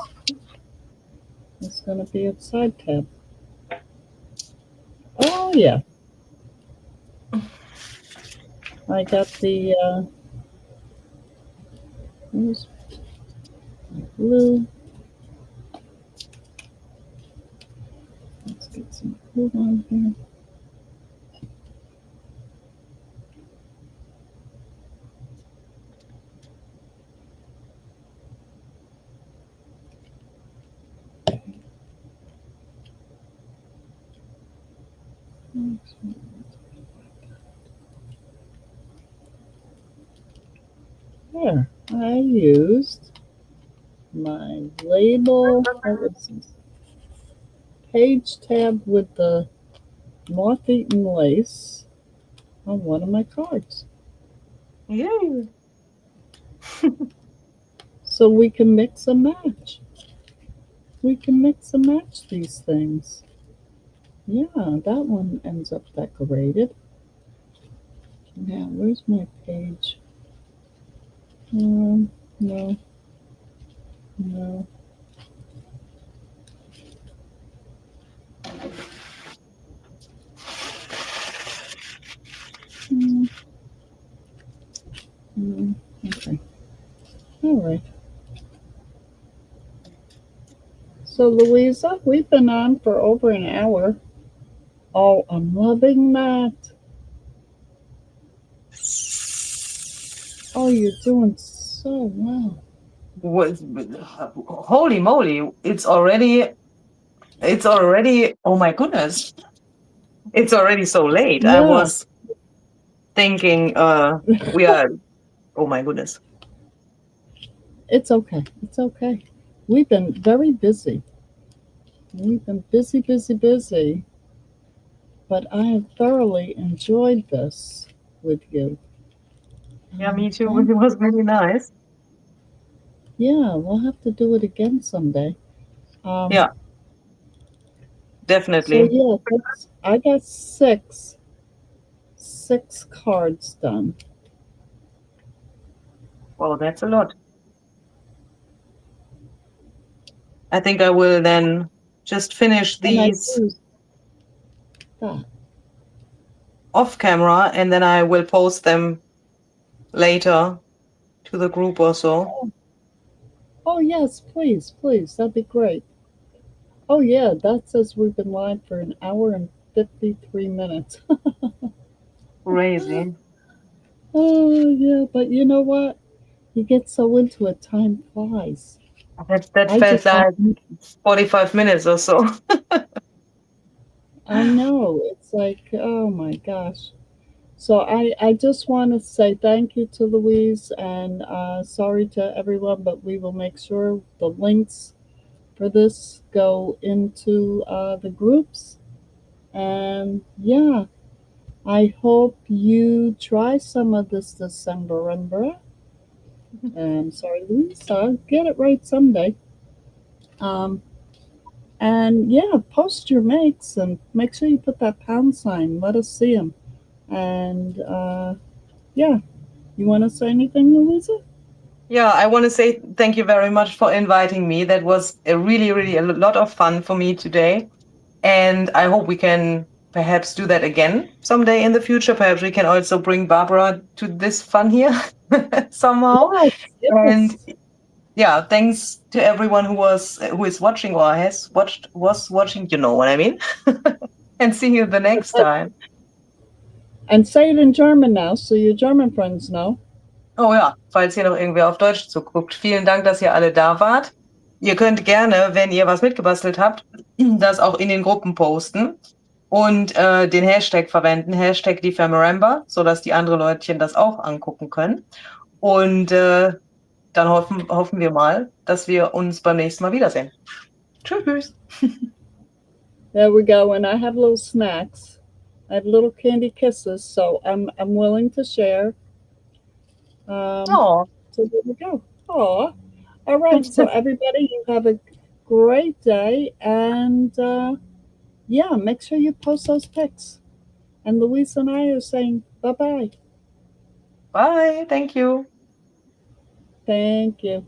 is going to be a side tab. Oh, yeah, I got the where's my glue. Let's get some glue on here. There, I used my label, what was this? Page tab with the moth-eaten lace on one of my cards. Yay. So we can mix and match. We can mix and match these things. Yeah, that one ends up decorated. Now, where's my page? No, no. Mm, no. Okay. All right. So, Louisa, we've been on for over an hour. Oh, I'm loving that. Oh, you're doing so well. What, holy moly, it's already, oh my goodness, it's already so late. I Yeah, was thinking, we are, oh my goodness. it's okay. It's okay. We've been very busy. We've been busy, busy, busy, but I have thoroughly enjoyed this with you. Yeah, me too. Thank It was really nice. Yeah, we'll have to do it again someday. Um, Yeah, so definitely. yeah, I got six cards done, Well, that's a lot. I think I will then just finish and I these used that. off camera and then I will post them later to the group or so. Oh yes, please, please, that'd be great. Oh yeah, that says we've been live for an hour and 53 minutes. Crazy. Oh yeah, but you know what? You get so into it, time flies. That I felt just want. like 45 minutes or so. I know. It's like, oh my gosh. So I just want to say thank you to Louise and sorry to everyone, but we will make sure the links for this go into the groups. And yeah, I hope you try some of this December, Umbra. And sorry, Louise, I'll get it right someday. Um, and yeah, post your makes and make sure you put that pound sign. Let us see them. And yeah, you want to say anything, Louisa? Yeah, I want to say thank you very much for inviting me. That was a really, really a lot of fun for me today. And I hope we can perhaps do that again someday in the future. Perhaps we can also bring Barbara to this fun here somehow. Yes, And yes. yeah, thanks to everyone who is watching or has watched was watching, you know what I mean? And see you the next time. And say it in German now, so your German friends know. Oh ja, falls hier noch irgendwer auf Deutsch zuguckt. Vielen Dank, dass ihr alle da wart. Ihr könnt gerne, wenn ihr was mitgebastelt habt, das auch in den Gruppen posten und den Hashtag verwenden, Hashtag #DeFemRemember, sodass die anderen Leutchen das auch angucken können. Und dann hoffen wir mal, dass wir uns beim nächsten Mal wiedersehen. Tschüss. There we go. And I have little snacks. I have little candy kisses, so I'm willing to share. Um, Oh, so there we go. Aw. All right. So everybody, you have a great day, and yeah, make sure you post those pics. And Luis and I are saying bye bye. bye. Thank you. Thank you.